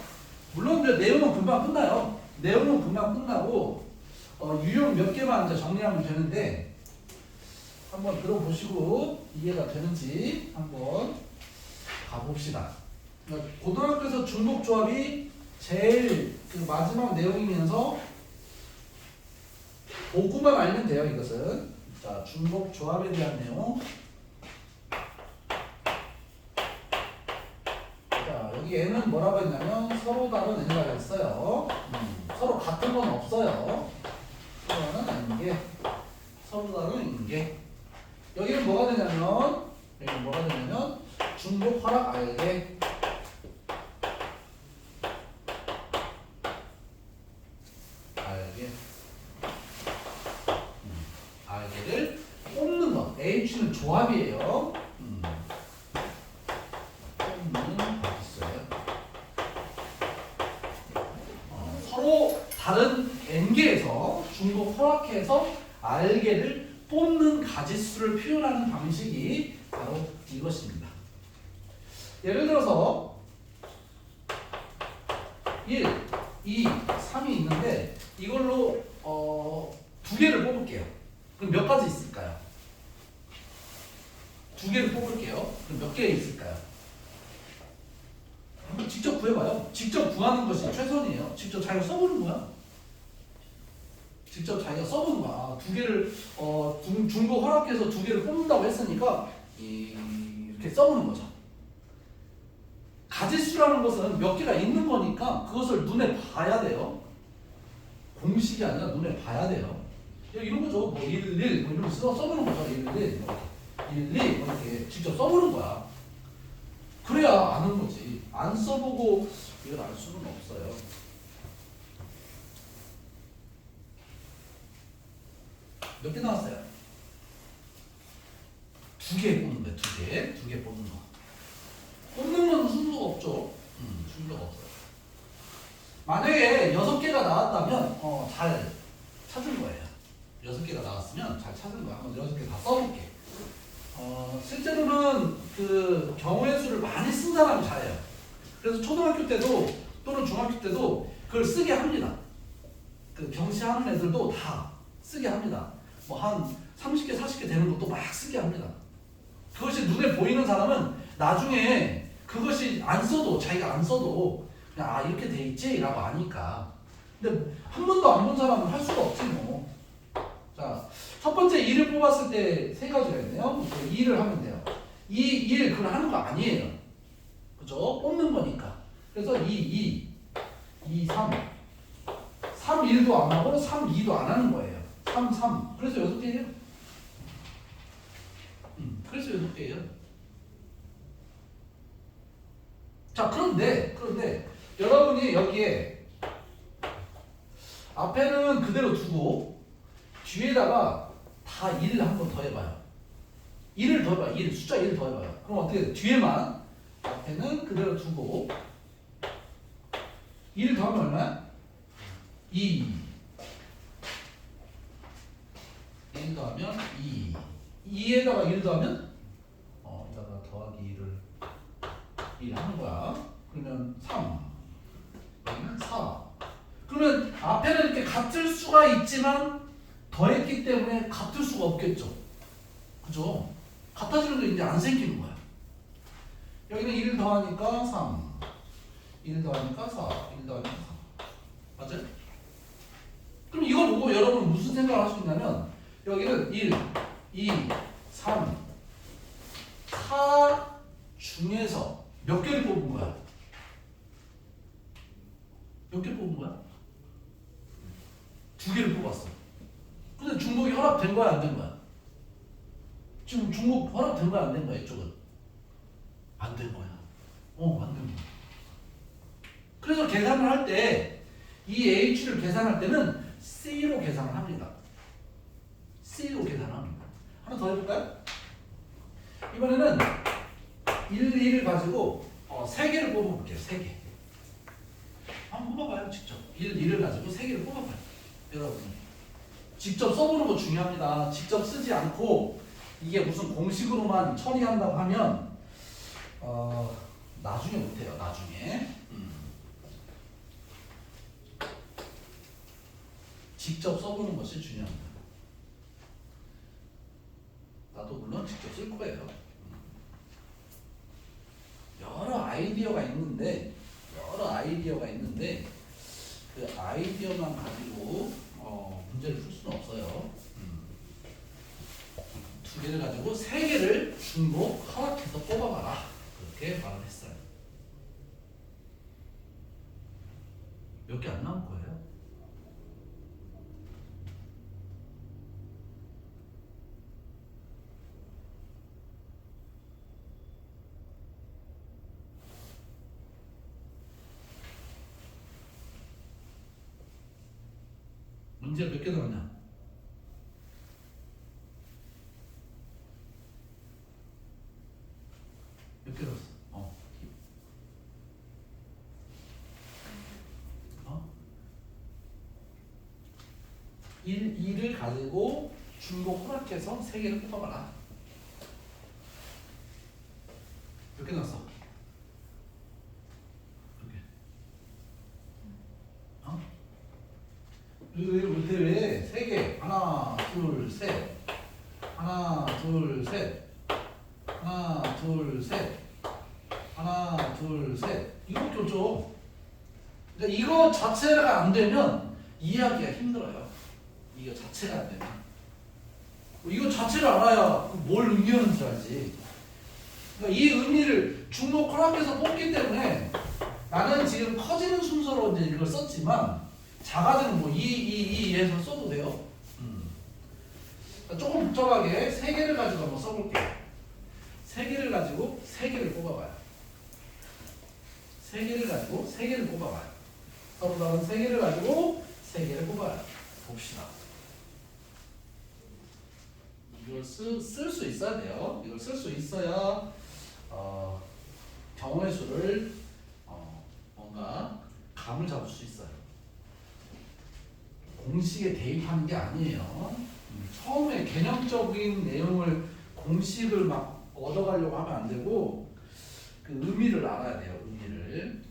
물론 이제 내용은 금방 끝나요. 내용은 금방 끝나고 유형 몇 개만 이제 정리하면 되는데. 한번 들어보시고 이해가 되는지 한번 가봅시다. 고등학교에서 중복 조합이 제일 그 마지막 내용이면서 보고만 알면 돼요. 이것은 자 중복 조합에 대한 내용. 자 여기 N은 뭐라고 했냐면 서로 다른 N이라고 했어요. 서로 같은 건 없어요. 서로는 아닌 게 서로 다른 N인 게. 여기는 뭐가 되냐면 중복 화락 알게 알게를 뽑는 거. H는 조합이에요. 뽑는 있어요. 서로 다른 N개에서 중복 허락해서 알게를 뽑는 가지수를 표현하는 방식이 바로 이것입니다. 예를 들어서 1, 2, 3이 있는데 이걸로 두 개를 뽑을게요. 그럼 몇 가지 있을까요? 두 개를 뽑을게요. 그럼 몇 개 있을까요? 한번 직접 구해봐요. 직접 구하는 것이 최선이에요. 직접 자기가 써보는 거야. 직접 자기가 써보는 거야. 두 개를 중복 허락해서 두 개를 뽑는다고 했으니까 이렇게 써보는 거죠. 가지수라는 것은 몇 개가 있는 거니까 그것을 눈에 봐야 돼요. 공식이 아니라 눈에 봐야 돼요. 이런 거죠. 뭐 1, 1 뭐 이런 거 써보는 거죠. 1, 1 1, 2 이렇게 직접 써보는 거야. 그래야 아는 거지. 안 써보고 이걸 알 수는 없어요. 몇 개 나왔어요? 두 개 뽑는 거예요. 두 개 뽑는 거. 뽑는 건 순서가 없죠. 순서가 없어요. 만약에 6개가 나왔다면 잘 찾은 거예요. 6개가 나왔으면 잘 찾은 거야. 한번 6개 다 써볼게. 실제로는 그 경우의 수를 많이 쓴 사람이 잘해요. 그래서 초등학교 때도 또는 중학교 때도 그걸 쓰게 합니다. 그 경시하는 애들도 다 쓰게 합니다. 뭐 한 30개, 40개 되는 것도 막 쓰게 합니다. 그것이 눈에 보이는 사람은 나중에 그것이 안 써도 자기가 안 써도 그냥 이렇게 돼 있지 라고 아니까. 근데 한 번도 안 본 사람은 할 수가 없지 뭐. 자, 첫 번째 2를 뽑았을 때 세 가지가 있네요. 2를 하면 돼요. 2 그걸 하는 거 아니에요. 그죠? 뽑는 거니까. 그래서 2, 3 1도 안 하고 3, 2도 안 하는 거예요. 3 그래서 6개예요. 그래서 6개예요. 자, 그런데 여러분이 여기에 앞에는 그대로 두고 뒤에다가 다 1을 한번 더 해봐요. 1을 더 해봐요. 1, 숫자 1을 더 해봐요. 그럼 어떻게 돼? 뒤에만 앞에는 그대로 두고 1을 더하면 얼마야? 2. 1 더하면 2. 2에다가 1 더하면 여기다가 더하기 2를 1 하는 거야. 그러면 3. 여기는 4. 그러면 앞에는 이렇게 같을 수가 있지만 더했기 때문에 같을 수가 없겠죠. 그죠? 같아지는 게 이제 안 생기는 거야. 여기는 1 더하니까 3. 1 더하니까 4. 1 더하니까 4. 맞아요? 그럼 이거 보고 여러분 무슨 생각을 할 수 있냐면 여기는 1, 2, 3, 4 중에서 몇 개를 뽑은 거야? 몇 개 뽑은 거야? 2개를 뽑았어. 근데 중복이 허락된 거야, 안 된 거야? 지금 중복 허락된 거야, 안 된 거야, 이쪽은? 안 된 거야. 안 된 거야. 그래서 계산을 할 때 이 H를 계산할 때는 C로 계산을 합니다. C로 계산을 합니다. 하나 더 해볼까요? 이번에는 1, 2를 가지고 3개를 뽑아볼게요. 3개. 한번 뽑아봐요, 직접. 1, 2를 가지고 3개를 뽑아봐요. 여러분. 직접 써보는 거 중요합니다. 직접 쓰지 않고 이게 무슨 공식으로만 처리한다고 하면 나중에 못해요. 나중에. 직접 써보는 것이 중요합니다. 나도 물론 직접 쓸 거예요. 여러 아이디어가 있는데 그 아이디어만 가지고 문제를 풀 수는 없어요. 2개를 가지고 3개를 중복 허락해서 뽑아봐라. 그렇게 말을 했어요. 몇 개 안 나올 거예요. 문제 몇 개 나왔냐? 몇 개 나왔어? 1, 2를 가지고 중복 허락해서 3개를 뽑아봐라. 몇 개 나왔어? 몇 개? 왜? 3개. 하나, 둘, 셋. 하나, 둘, 셋. 하나, 둘, 셋. 하나, 둘, 셋. 이거밖에 없죠. 그러니까 이거 자체가 안 되면 이해하기가 힘들어요. 이거 자체가 안 되면. 이거 자체를 알아야 뭘 의미하는지 알지. 그러니까 이 의미를 중복 허락해서 뽑기 때문에 나는 지금 커지는 순서로 이제 이걸 썼지만 작아지는 뭐 2 해서 써도 돼요. 조금 복잡하게 3개를 가지고 한번 써볼게요. 3개를 가지고 3개를 뽑아봐요. 3개를 가지고 3개를 뽑아봐요. 서로 다른 3개를 가지고 3개를 뽑아요. 봅시다. 이걸 쓸 수 있어야 돼요. 이걸 쓸 수 있어야 경우의 수를 뭔가 감을 잡을 수 있어요. 공식에 대입하는 게 아니에요. 처음에 개념적인 내용을 공식을 막 얻어가려고 하면 안 되고 그 의미를 알아야 돼요. 의미를.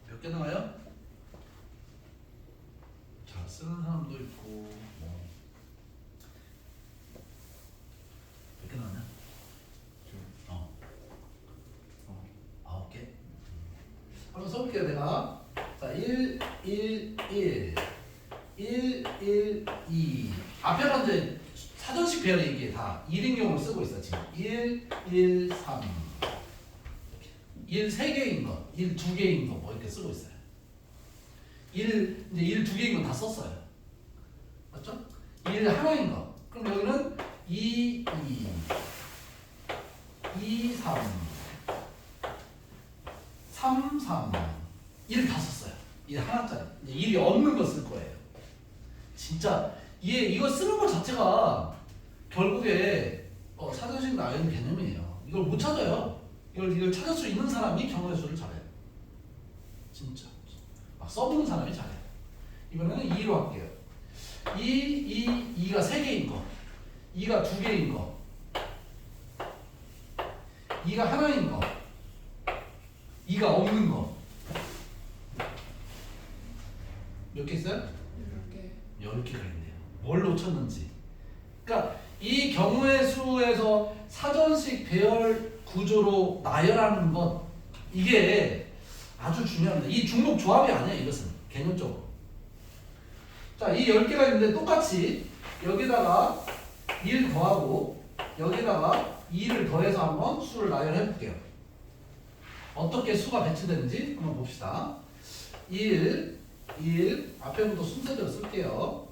몇 개 나와요? 써볼게요, 내가. 자, 1, 1, 1, 1, 1, 2. 앞에가 이제 사전식 배열이 이게 다 1인 경우를 쓰고 있어, 지금. 1, 1, 3. 1 3개인 거, 1 2개인 거, 뭐 이렇게 쓰고 있어요. 1, 이제 1 2개인 건 다 썼어요. 맞죠? 1 하나인 거. 그럼 여기는 2, 2, 2, 3, 3, 3. 1 다 썼어요. 1 하나짜리. 이제 1이 없는 거 쓸 거예요. 진짜 이거 쓰는 것 자체가 결국에 사전식 나이는 개념이에요. 이걸 못 찾아요. 이걸 찾을 수 있는 사람이 경우의 수를 잘해요. 진짜. 막 써보는 사람이 잘해요. 이번에는 2로 할게요. 2가 3개인 거. 2가 2개인 거. 2가 하나인 거. 2가 없는 거. 몇 개 있어요? 10개. 10개가 있네요. 뭘 놓쳤는지. 그러니까 이 경우의 수에서 사전식 배열 구조로 나열하는 것, 이게 아주 중요합니다. 이 중복 조합이 아니야, 이것은. 개념적으로. 자, 이 10개가 있는데 똑같이 여기다가 1 더하고 여기다가 2를 더해서 한번 수를 나열해 볼게요. 어떻게 수가 배치되는지 한번 봅시다. 1, 1, 앞에부터 순서대로 쓸게요.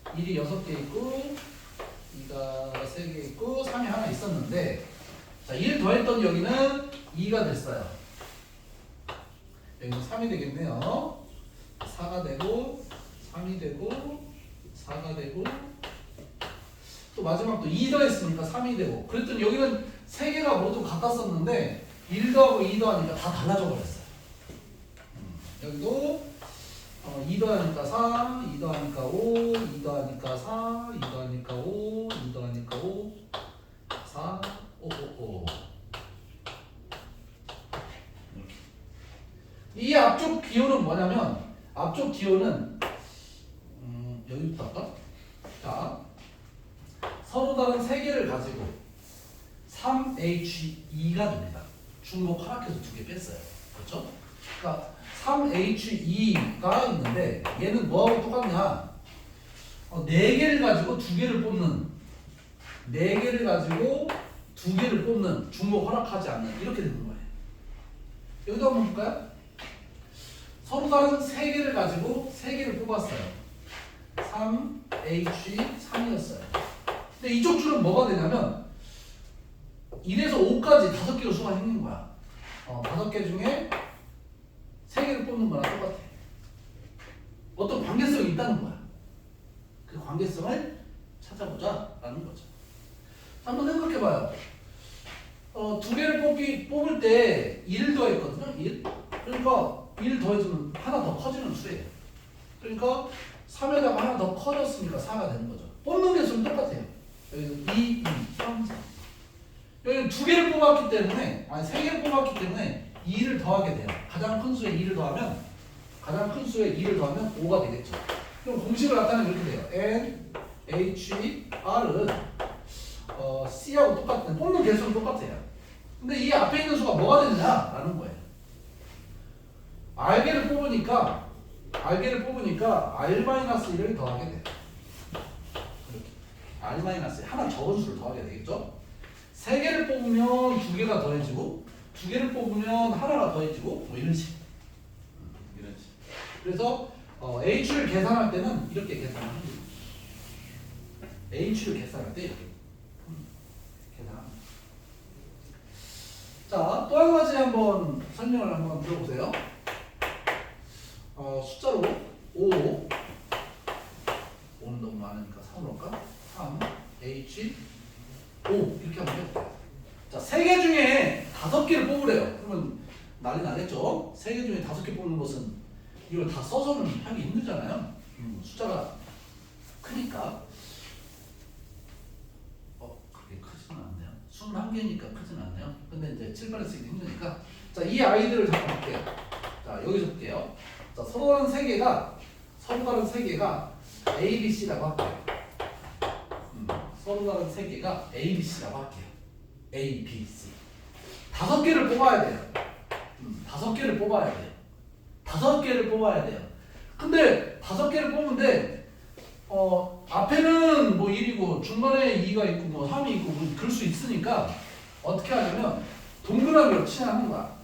1이 6개 있고 2가 3개 있고 3이 하나 있었는데, 자, 1 더했더니 여기는 2가 됐어요. 여기는 3이 되겠네요. 4가 되고 3이 되고 4가 되고 또 마지막 또 2 더했으니까 3이 되고, 그랬더니 여기는 3개가 모두 같았었는데 1 더하고 2 더하니까 다 달라져 버렸어요. 여기도 2 더하니까 3, 2 더하니까 5, 2 더하니까 4, 2 더하니까 5, 2 더하니까 5, 4, 5, 5, 5. 이 앞쪽 기호는 뭐냐면, 앞쪽 기호는 여기부터 할까? 자, 서로 다른 3개를 가지고 3H2가 됩니다. 중복 하락해서 2개 뺐어요. 그렇죠? 그러니까 3H2가 있는데 얘는 뭐하고 똑같냐? 4개를 가지고 2개를 뽑는, 4개를 가지고 2개를 뽑는, 중복 허락하지 않는, 이렇게 되는 거예요. 여기도 한번 볼까요? 서로 다른 3개를 가지고 3개를 뽑았어요. 3H3이었어요. 근데 이쪽 줄은 뭐가 되냐면 1에서 5까지 5개의 수가 생긴 거야. 5개 중에 3개를 뽑는 거랑 똑같아. 어떤 관계성이 있다는 거야. 그 관계성을 찾아보자 라는 거죠. 한번 생각해봐요. 2개를 뽑을 때 1 더했거든요. 1. 그러니까 1 더해주면 하나 더 커지는 수예요. 그러니까 3에다가 하나 더 커졌으니까 4가 되는 거죠. 뽑는 개수는 똑같아요. 여기는 2, 2, 3, 4. 여기는 2개를 뽑았기 때문에, 아니 3개를 뽑았기 때문에 2를 더하게 돼요. 가장 큰 수에 2를 더하면, 가장 큰 수에 2를 더하면 5가 되겠죠. 그럼 공식을 나타내면 이렇게 돼요. N, H, R은 C하고 똑같은, 뽑는 개수는 똑같아요. 근데 이 앞에 있는 수가 뭐가 되느냐라는 거예요. R개를 뽑으니까 R-1을 더하게 돼요. 이렇게 R-1 하나 적은 수를 더하게 되겠죠. 3개를 뽑으면 2개가 더해지고, 2개를 뽑으면 하나가 더해지고, 뭐 이런 식. 이런 식. 그래서 H를 계산할 때는 이렇게 계산을 합니다. H를 계산할 때 이렇게 계산합니다. 자, 또 한 가지 한번 설명을 한번 들어보세요. 숫자로 5는 너무 많으니까 3으로 할까? 3, H, 5 이렇게 하면 돼요. 자, 3개 중에 5개를 뽑으래요. 그러면 난리 나겠죠? 3개 중에 5개 뽑는 것은 이걸 다 써서는 하기 힘들잖아요. 숫자가 크니까. 그렇게 크지는 않네요. 21개니까 크지는 않네요. 근데 이제 칠판에 쓰기 힘드니까. 자, 이 아이들을 잠깐 볼게요. 자, 여기서 볼게요. 자, 서로 다른 3개가 A, B, C라고 할게요. 서로 다른 3개가 A, B, C라고 할게요. A, B, C. 5개를 뽑아야 돼요. 5개를 뽑아야 돼요. 5개를 뽑아야 돼요. 근데 5개를 뽑는데 앞에는 뭐 1이고 중간에 2가 있고 뭐 3이 있고 뭐 그럴 수 있으니까 어떻게 하냐면 동그라미로 칠하는 거야.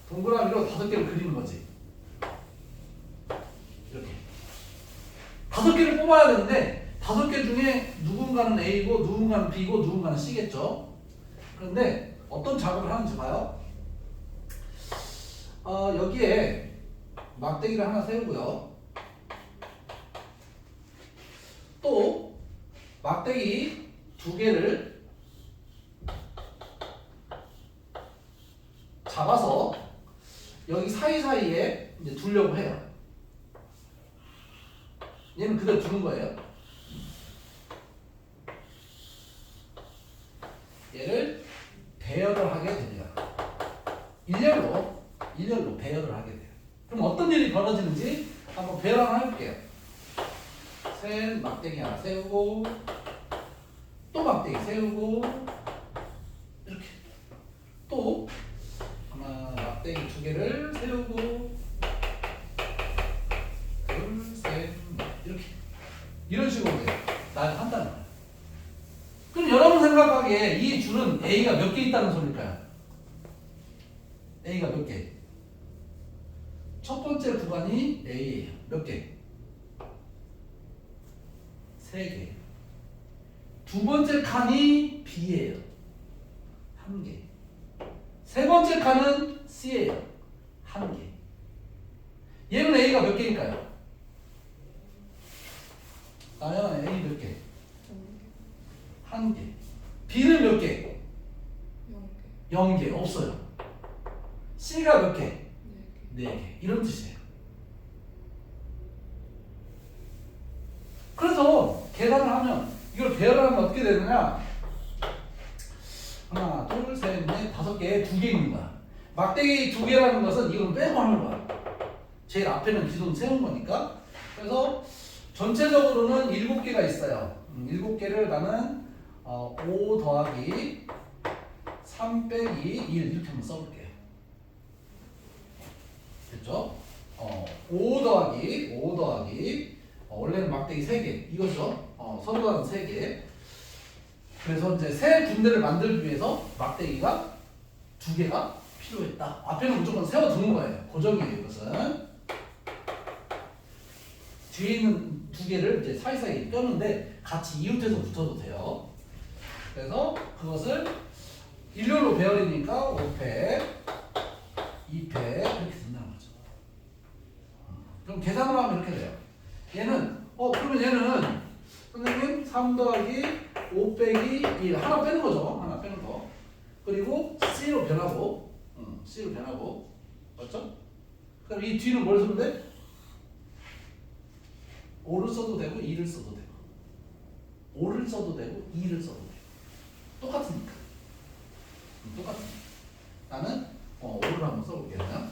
동그라미로 5개를 그리는 거지. 이렇게 5개를 뽑아야 되는데 5개 중에 누군가는 A고 누군가는 B고 누군가는 C겠죠. 그런데 어떤 작업을 하는지 봐요. 여기에 막대기를 하나 세우고요. 또 막대기 2개를 잡아서 여기 사이사이에 이제 두려고 해요. 얘는 그대로 두는 거예요. 얘를 배열을 하게 됩니다. 일렬로 배열을 하게 돼요. 그럼 어떤 일이 벌어지는지 한번 배열 하나 해볼게요. 셋, 막대기 하나 세우고 또 막대기 세우고 이렇게 또 하나 막대기 2개를 세우고 둘, 셋, 이렇게 이런 식으로 돼요. 나를 한다는 거예요. 그럼 여러분 생각하기에 이 줄은 A가 몇 개 있다는 소리일까요? A가 몇 개? 첫 번째 구간이 A예요. 몇 개? 3개. 두 번째 칸이 B예요. 1개. 세 번째 칸은 C예요. 1개. 얘는 A가 몇 개일까요? 나연 A 몇 개? 1개. B는 몇 개? 0개. 없어요. C가 몇 개? 4개. 이런 뜻이에요. 그래서 계산을 하면 이걸 배열하면 어떻게 되느냐? 하나, 둘, 셋, 넷, 5개, 2개 있는 거야. 막대기 2개라는 것은 이건 빼고 하는 거야. 제일 앞에는 기존 세운 거니까. 그래서 전체적으로는 7개가 있어요. 7개를 나는 5 더하기 3 빼기 1 이렇게 한번 써볼게요. 됐죠? 5 더하기 원래는 막대기 3개 이거죠. 서로가 3개. 그래서 이제 세 군데를 만들기 위해서 막대기가 2개가 필요했다. 앞에는 무조건 세워두는 거예요. 고정이에요. 이것은 뒤에 있는 2개를 이제 사이사이에 껴는데 같이 이웃해서 붙어도 돼요. 그래서 그것을 일렬로 배열이니까 5패, 2패 이렇게 된다는 거죠. 그럼 계산을 하면 이렇게 돼요. 얘는 그러면 얘는 선생님 3 더하기 5 빼기 1 하나 빼는 거죠. 하나 빼는 거. 그리고 C로 변하고 C로 변하고 맞죠? 그럼 이 뒤는 뭘 쓰면 돼? 5를 써도 되고 2를 써도 되고 5를 써도 되고 2를 써도 되고 똑같으니까 나는 5를 한번 써볼게요. 그냥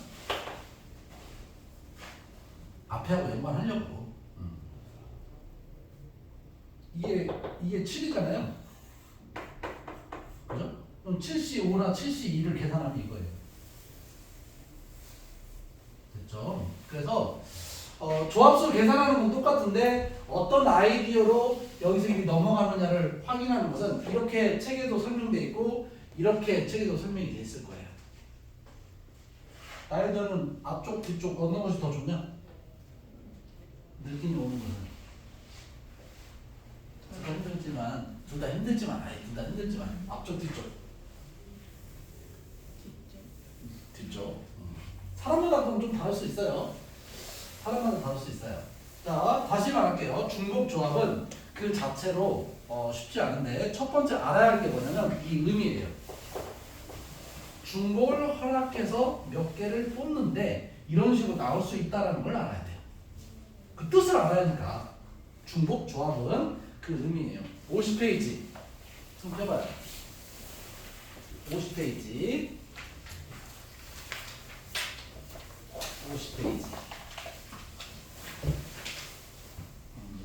앞에 하고 연관하려고. 이게 7이잖아요. 그죠? 그럼 7C5나 7C2를 계산하면 이거예요. 됐죠? 그래서 조합수 계산하는 건 똑같은데 어떤 아이디어로 여기서 이게 넘어가느냐를 확인하는 것은 이렇게 책에도 설명되어 있고 이렇게 책에도 설명이 되어 있을 거예요. 아이들은 앞쪽 뒤쪽 어느 것이 더 좋냐? 느낌이 오는 거는 둘 다 힘들지만 앞쪽 뒤쪽 뒤쪽 사람마다 좀 다를 수 있어요. 자, 다시 말할게요. 중복 조합은 그 자체로 쉽지 않은데 첫 번째 알아야 할 게 뭐냐면 이 의미예요. 중복을 허락해서 몇 개를 뽑는데 이런 식으로 나올 수 있다는 걸 알아야 돼요. 그 뜻을 알아야니까. 중복 조합은 그 의미예요. 50페이지 좀 해봐요. 50페이지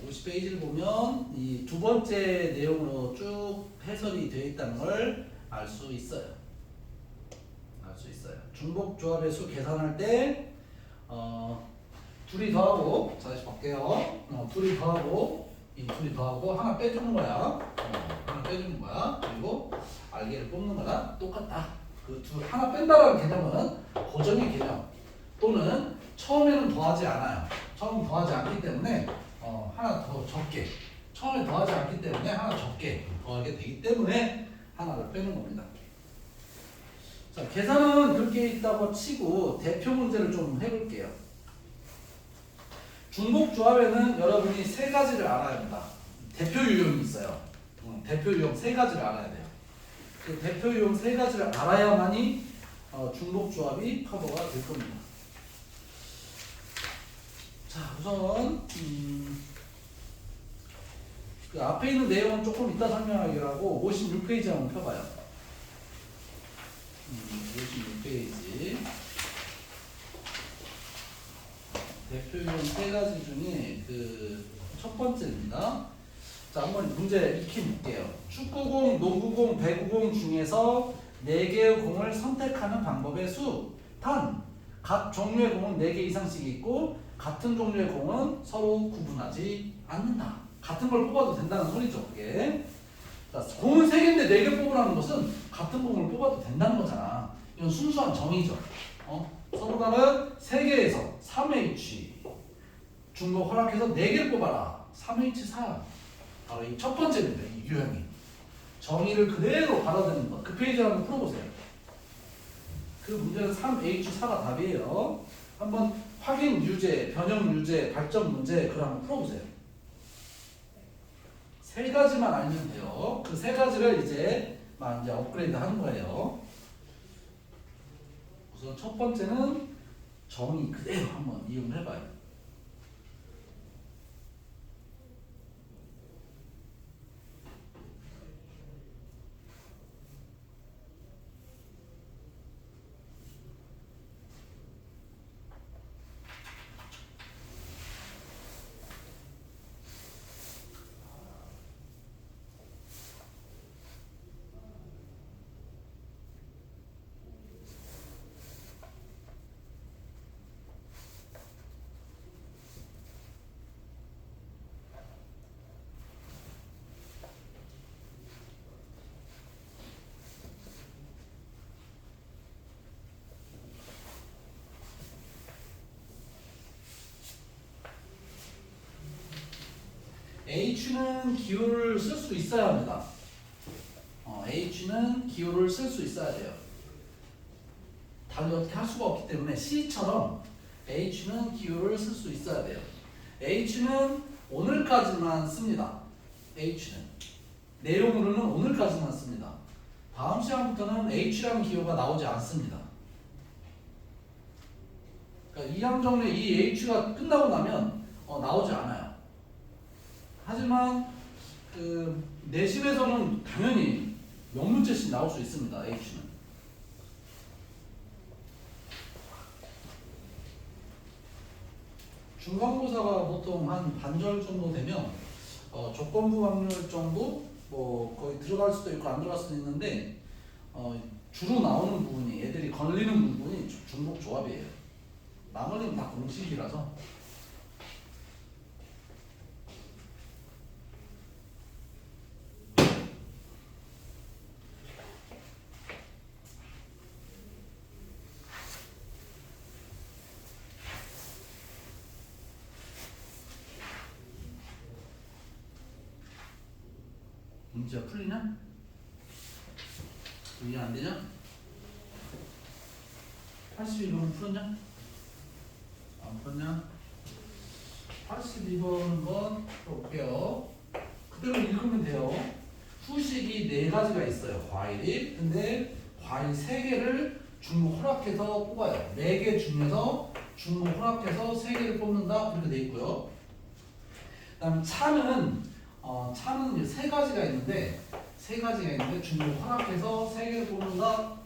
50페이지를 보면 이 두 번째 내용으로 쭉 해설이 되어 있다는 걸 알 수 있어요. 중복 조합의 수 계산할 때 둘이 더하고 자 다시 볼게요. 둘이 더하고 이 둘이 더하고 하나 빼주는 거야. 하나 빼주는 거야. 그리고 알게를 뽑는 거랑 똑같다. 그 둘 하나 뺀다라는 개념은 고정의 개념 또는 처음에는 더하지 않아요. 처음 더하지 않기 때문에 하나 더 적게 처음에 더하지 않기 때문에 하나 적게 더하게 되기 때문에 하나를 빼는 겁니다. 자, 계산은 그렇게 있다고 치고 대표 문제를 좀 해볼게요. 중복조합에는 여러분이 세 가지를 알아야 합니다. 대표 유형이 있어요. 대표 유형 세 가지를 알아야 돼요. 그 대표 유형 세 가지를 알아야만이 중복조합이 커버가 될 겁니다. 자, 우선 그 앞에 있는 내용은 조금 이따 설명하기로 하고 56페이지 한번 펴봐요. 56페이지 대표 유형 세 가지 중에 그 첫 번째입니다. 자, 한번 문제 익히 볼게요. 축구공, 농구공, 배구공 중에서 4개의 공을 선택하는 방법의 수. 단, 각 종류의 공은 4개 이상씩 있고 같은 종류의 공은 서로 구분하지 않는다. 같은 걸 뽑아도 된다는 소리죠, 그게. 자, 공은 3개인데 4개 뽑으라는 것은 같은 공을 뽑아도 된다는 거잖아. 이건 순수한 정의죠. 서로 다른 3개에서 3H 중복 허락해서 4개를 뽑아라. 3H4. 바로 이 첫 번째입니다. 이 유형이. 정의를 그대로 받아들이는 것. 그 페이지 한번 풀어보세요. 그 문제는 3H4가 답이에요. 한번 확인 유제, 변형 유제, 발전 문제 그걸 한번 풀어보세요. 세 가지만 알면 돼요. 그 세 가지를 이제 업그레이드 하는 거예요. 우선 첫 번째는 정의 그대로 한번 이용을 해봐요. H는 기호를 쓸 수 있어야 합니다. H는 기호를 쓸 수 있어야 돼요. 달리 어떻게 할 수가 없기 때문에 C처럼 H는 기호를 쓸 수 있어야 돼요. H는 오늘까지만 씁니다. H는 내용으로는 오늘까지만 씁니다. 다음 시간부터는 H라는 기호가 나오지 않습니다. 그러니까 2항 내 이 H가 끝나고 나면 나오지 않아요. 하지만 그 내신에서는 당연히 명문제씩 나올 수 있습니다. H는. 중간고사가 보통 한 반절 정도 되면 조건부 확률 정도 뭐 거의 들어갈 수도 있고 안 들어갈 수도 있는데 주로 나오는 부분이 애들이 걸리는 부분이 중복 조합이에요. 나머지는 다 공식이라서. 문제가 풀리냐? 이해 안 되냐? 82번은 풀었냐? 안 풀었냐? 82번 한번 볼게요. 그대로 읽으면 돼요. 후식이 4가지가 있어요. 과일이. 근데 과일 3개를 중복 허락해서 뽑아요. 4개 중에서 중복 허락해서 3개를 뽑는다. 이렇게 돼 있고요. 그 다음에 차는 이제 3가지가 있는데 중복 허락해서 3개를 뽑는다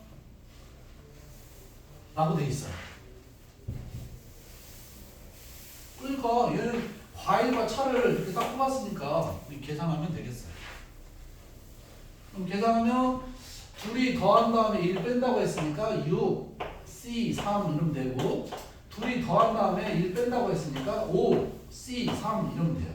라고 돼 있어요. 그러니까 얘는 과일과 차를 이렇게 딱 뽑았으니까 계산하면 되겠어요. 그럼 계산하면 둘이 더한 다음에 1 뺀다고 했으니까 6, C, 3 이러면 되고 둘이 더한 다음에 1 뺀다고 했으니까 5, C, 3 이러면 돼요.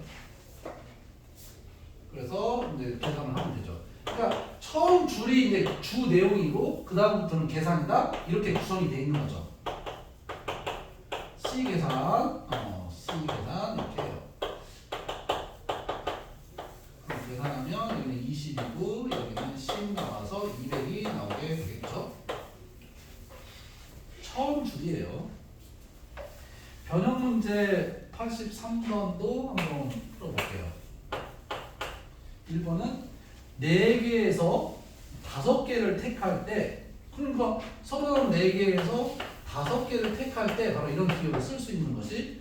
그래서 이제 계산을 하면 되죠. 그러니까 처음 줄이 이제 주 내용이고 그 다음부터는 계산이다 이렇게 구성이 돼 있는 거죠. C 계산, C 계산 이렇게 해요. 계산하면 여기는 20이고 여기는 10 나와서 200이 나오게 되겠죠. 처음 줄이에요. 변형 문제 83번도 한번 풀어볼게요. 1번은 4개에서 5개를 택할 때, 그러니까 서로 4개에서 5개를 택할 때 바로 이런 기호를 쓸 수 있는 것이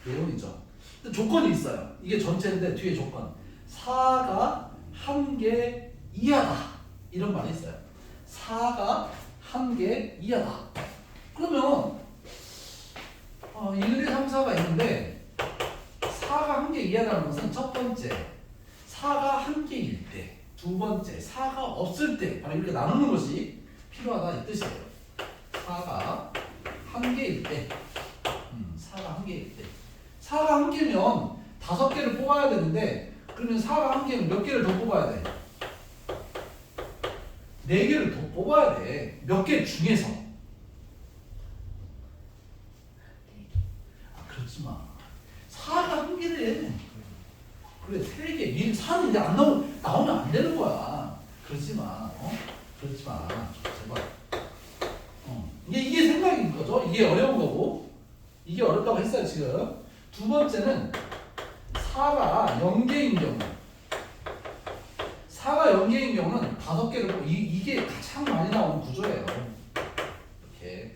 내용이죠. 근데 조건이 있어요. 이게 전체인데 뒤에 조건. 4가 1개 이하다. 이런 말이 있어요. 4가 1개 이하다. 그러면 1, 2, 3, 4가 있는데 4가 1개 이하라는 것은 첫 번째 4가 1개일 때, 두 번째 4가 없을 때 바로 이렇게 나누는 것이 필요하다 이 뜻이에요. 4가 1개일 때 4가 1개일 때 4가 1개면 5개를 뽑아야 되는데 그러면 4가 1개면 몇 개를 더 뽑아야 돼? 4개를 더 뽑아야 돼. 몇 개 중에서. 그렇지 마. 4가 1개래. 그래 3개. 4는 이제 안 나오면 안 되는 거야. 그러지 마. 그러지 마. 제발. 이게 생각인 거죠. 이게 어려운 거고. 이게 어렵다고 했어요 지금. 두 번째는 4가 0개인 경우. 4가 0개인 경우는 5개를 뽑고 이게 가장 많이 나오는 구조예요. 이렇게.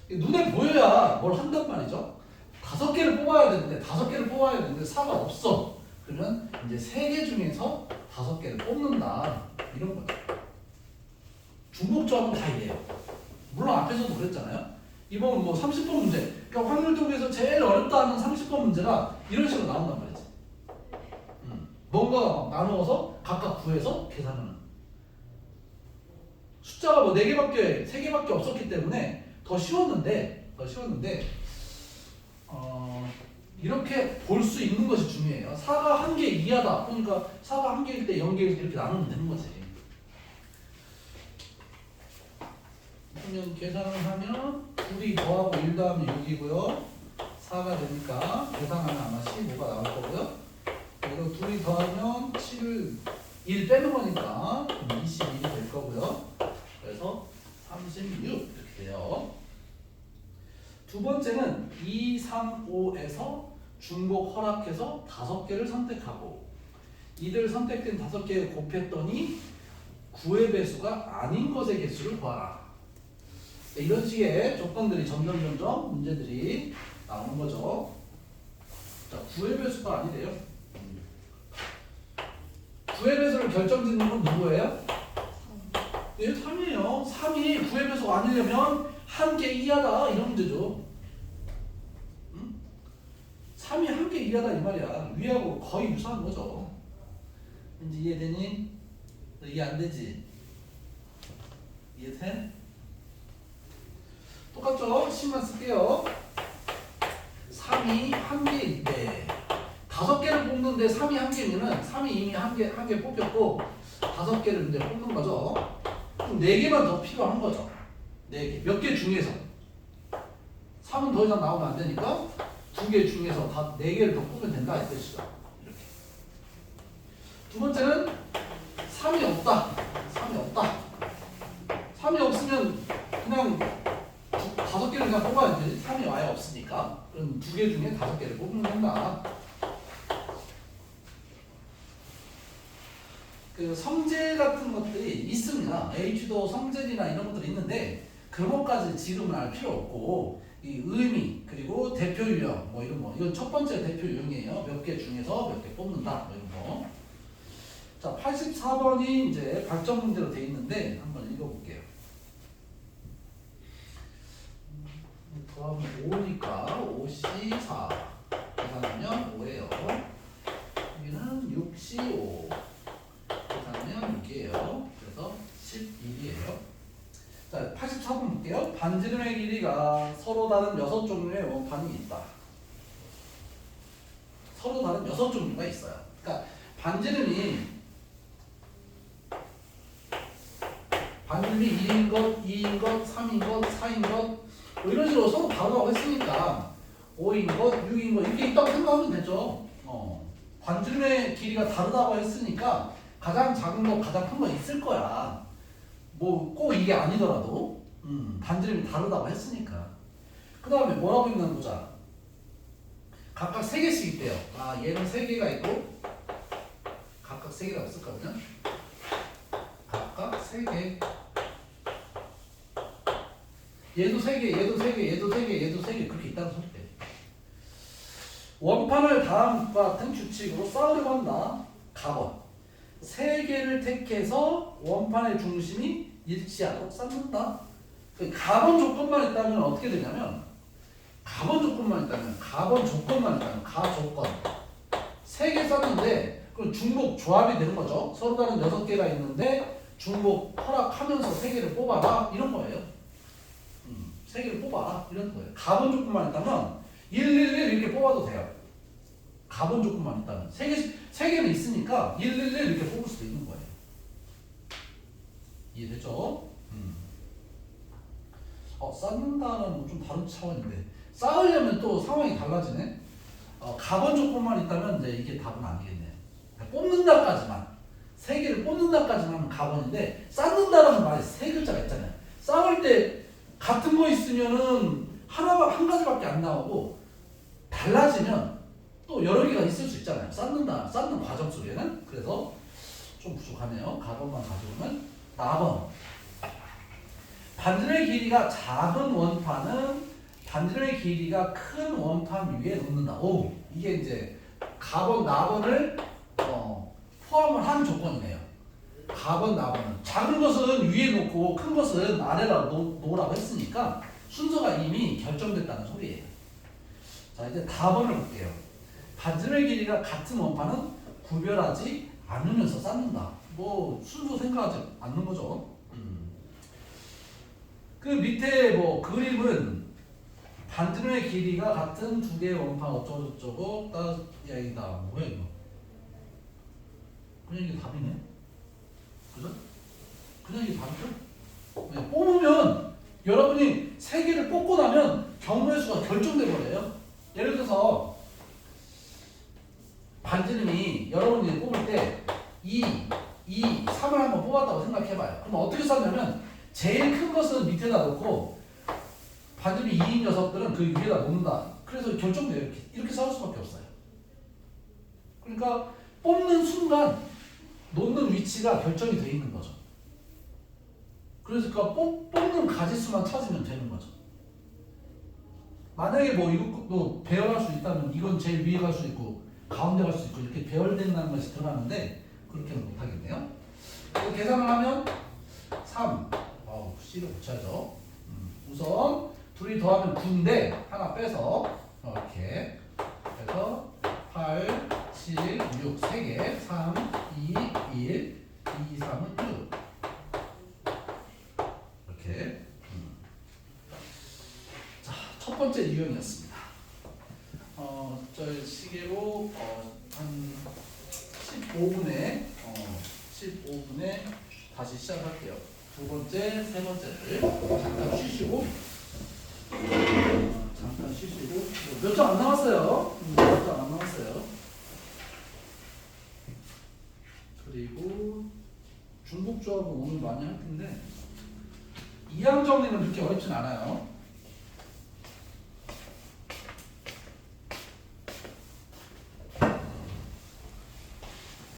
눈에 보여야 뭘 한단 말이죠. 5개를 뽑아야 되는데 4가 없어. 그러면 이제 3개 중에서 5개를 뽑는다. 이런 거죠. 중복조합은 다 이래요. 물론 앞에서도 그랬잖아요. 이번 뭐 30번 문제. 그러니까 확률통계에서 제일 어렵다 하는 30번 문제가 이런 식으로 나온단 말이지. 뭔가 나누어서 각각 구해서 계산하는. 숫자가 뭐 4개밖에 3개밖에 없었기 때문에 더 쉬웠는데 이렇게 볼 수 있는 것이 중요해요. 4가 1개 이하다. 그러니까 4가 1개일 때 0개일 때 이렇게 나누면 되는 거지. 그러면 계산을 하면 2이 더하고 1 더하면 6이고요. 4가 되니까 계산하면 아마 15가 나올 거고요. 그리고 2이 더하면 7을 1 빼는 거니까 21이 될 거고요. 그래서 36 이렇게 돼요. 두 번째는 2, 3, 5에서 중복 허락해서 5개를 선택하고 이들 선택된 5개를 곱했더니 9의 배수가 아닌 것의 개수를 구하라. 이런 식의 조건들이 점점 문제들이 나오는 거죠. 자, 9의 배수가 아니래요. 9의 배수를 결정짓는 건 누구예요? 네, 3이에요. 3이 9의 배수가 아니려면 1개 이하다 이런 문제죠. 3이 1개 이하다 이 말이야. 위하고 거의 유사한 거죠. 이제 이해되니? 너 이해 안 되지? 이해돼? 똑같죠? 10만 쓸게요. 3이 1개일 때 5개를 뽑는데 3이 1개면은 3이 이미 1개 뽑혔고 5개를 이제 뽑는 거죠. 그럼 4개만 더 필요한 거죠. 4개. 몇 개 중에서 3은 더 이상 나오면 안 되니까 2개 중에서 다 4개를 더 뽑으면 된다 이 뜻이죠. 이렇게. 두 번째는 3이 없다. 3이 없으면 그냥 5개를 그냥 뽑아야지. 3이 아예 없으니까. 그럼 2개 중에 5개를 뽑으면 된다. 그 성질 같은 것들이 있습니다. H도 성질이나 이런 것들이 있는데 그런 것까지 지금은 알 필요 없고 이 의미 그리고 대표 유형 뭐 이런 거 이건 첫 번째 대표 유형이에요. 몇 개 중에서 몇 개 뽑는다 뭐 이런 거. 자 84번이 이제 발전 문제로 돼 있는데 한번 읽어볼게요. 더하면 5니까 5C4 계산하면 5예요. 여기는 6C5 계산하면 6이에요. 그래서 11이에요. 자 84번 볼게요. 반지름의 길이가 서로 다른 6종류의 원판이 있다. 서로 다른 6종류가 있어요. 그러니까 반지름이 1인 것, 2인 것, 3인 것, 4인 것, 뭐 이런 식으로 서로 다르다고 했으니까 5인 것, 6인 것 이렇게 있다고 생각하면 되죠. 반지름의 길이가 다르다고 했으니까 가장 작은 거, 가장 큰 거 있을 거야. 뭐 꼭 이게 아니더라도 반지름이 다르다고 했으니까. 그 다음에 뭐라고 있나 보자. 각각 3개씩 있대요. 아, 얘는 3개가 있고 각각 3개가 없을거든요. 각각 3개. 얘도 3개, 얘도 3개, 얘도 3개, 얘도 3개 그렇게 있다는 소리대. 원판을 다음과 같은 규칙으로 쌓으려고 한다. 가번. 3개를 택해서 원판의 중심이 일치하도록 쌓는다. 가번 조건만 있다면 어떻게 되냐면 가번 조건만 있다면 가조건 3개 썼는데 그럼 중복 조합이 되는 거죠. 서로 다른 6개가 있는데 중복 허락하면서 3개를 뽑아라 이런 거예요. 3개를 뽑아라 이런 거예요. 가번 조건만 있다면 111 이렇게 뽑아도 돼요. 가번 조건만 있다면 3개는 있으니까 111 이렇게 뽑을 수도 있는 거예요. 이해되죠? 쌓는다는 좀 다른 차원인데 쌓으려면 또 상황이 달라지네. 가번 조건만 있다면 이제 이게 답은 아니겠네요. 뽑는다까지만 3개를 뽑는다까지만 가번인데 쌓는다라는 말이 3글자가 있잖아요. 쌓을 때 같은 거 있으면은 한 가지밖에 안 나오고 달라지면 또 여러 개가 있을 수 있잖아요. 쌓는 과정 속에는. 그래서 좀 부족하네요. 가번만 가져오면 4번. 반지름의 길이가 작은 원판은 반지름의 길이가 큰 원판 위에 놓는다. 오, 이게 이제 가번, 나번을 포함을 한 조건이네요. 가번, 나번은 작은 것은 위에 놓고 큰 것은 아래로 놓으라고 했으니까 순서가 이미 결정됐다는 소리예요. 자, 이제 다번을 볼게요. 반지름의 길이가 같은 원판은 구별하지 않으면서 쌓는다. 뭐 순서 생각하지 않는 거죠. 그 밑에 뭐 그림은 반지름의 길이가 같은 2개의 원판 어쩌고저쩌고 이야기다. 뭐야 이거? 그냥 이게 답이네. 그죠? 그냥 이게 답이죠? 네, 뽑으면 여러분이 3개를 뽑고 나면 경우의 수가 결정돼 버려요. 예를 들어서 반지름이 여러분이 뽑을 때 2, 3을 한번 뽑았다고 생각해봐요. 그럼 어떻게 썼냐면 제일 큰 것은 밑에다 놓고 반지름이 2인 녀석들은 그 위에다 놓는다. 그래서 결정돼요. 이렇게 싸울 수밖에 없어요. 그러니까 뽑는 순간 놓는 위치가 결정이 돼 있는 거죠. 그래서 뽑는 가지수만 찾으면 되는 거죠. 만약에 뭐 이것도 배열할 수 있다면 이건 제일 위에 갈 수 있고 가운데 갈 수 있고 이렇게 배열된다는 것이 들어가는데 그렇게는 못하겠네요. 계산을 하면 3. C를 붙여야죠. 우선 둘이 더하면 9인데 하나 빼서 이렇게 해서 8, 7, 6 3개 3, 2, 1, 2, 3은 6 이렇게. 자, 첫 번째 유형이었습니다. 저 시계로 한 15분에 다시 시작할게요. 두 번째, 세 번째를 잠깐 쉬시고 몇 장 안 남았어요. 몇 장 안 남았어요. 그리고 중복 조합은 오늘 많이 할 텐데 이항 정리는 그렇게 어렵진 않아요.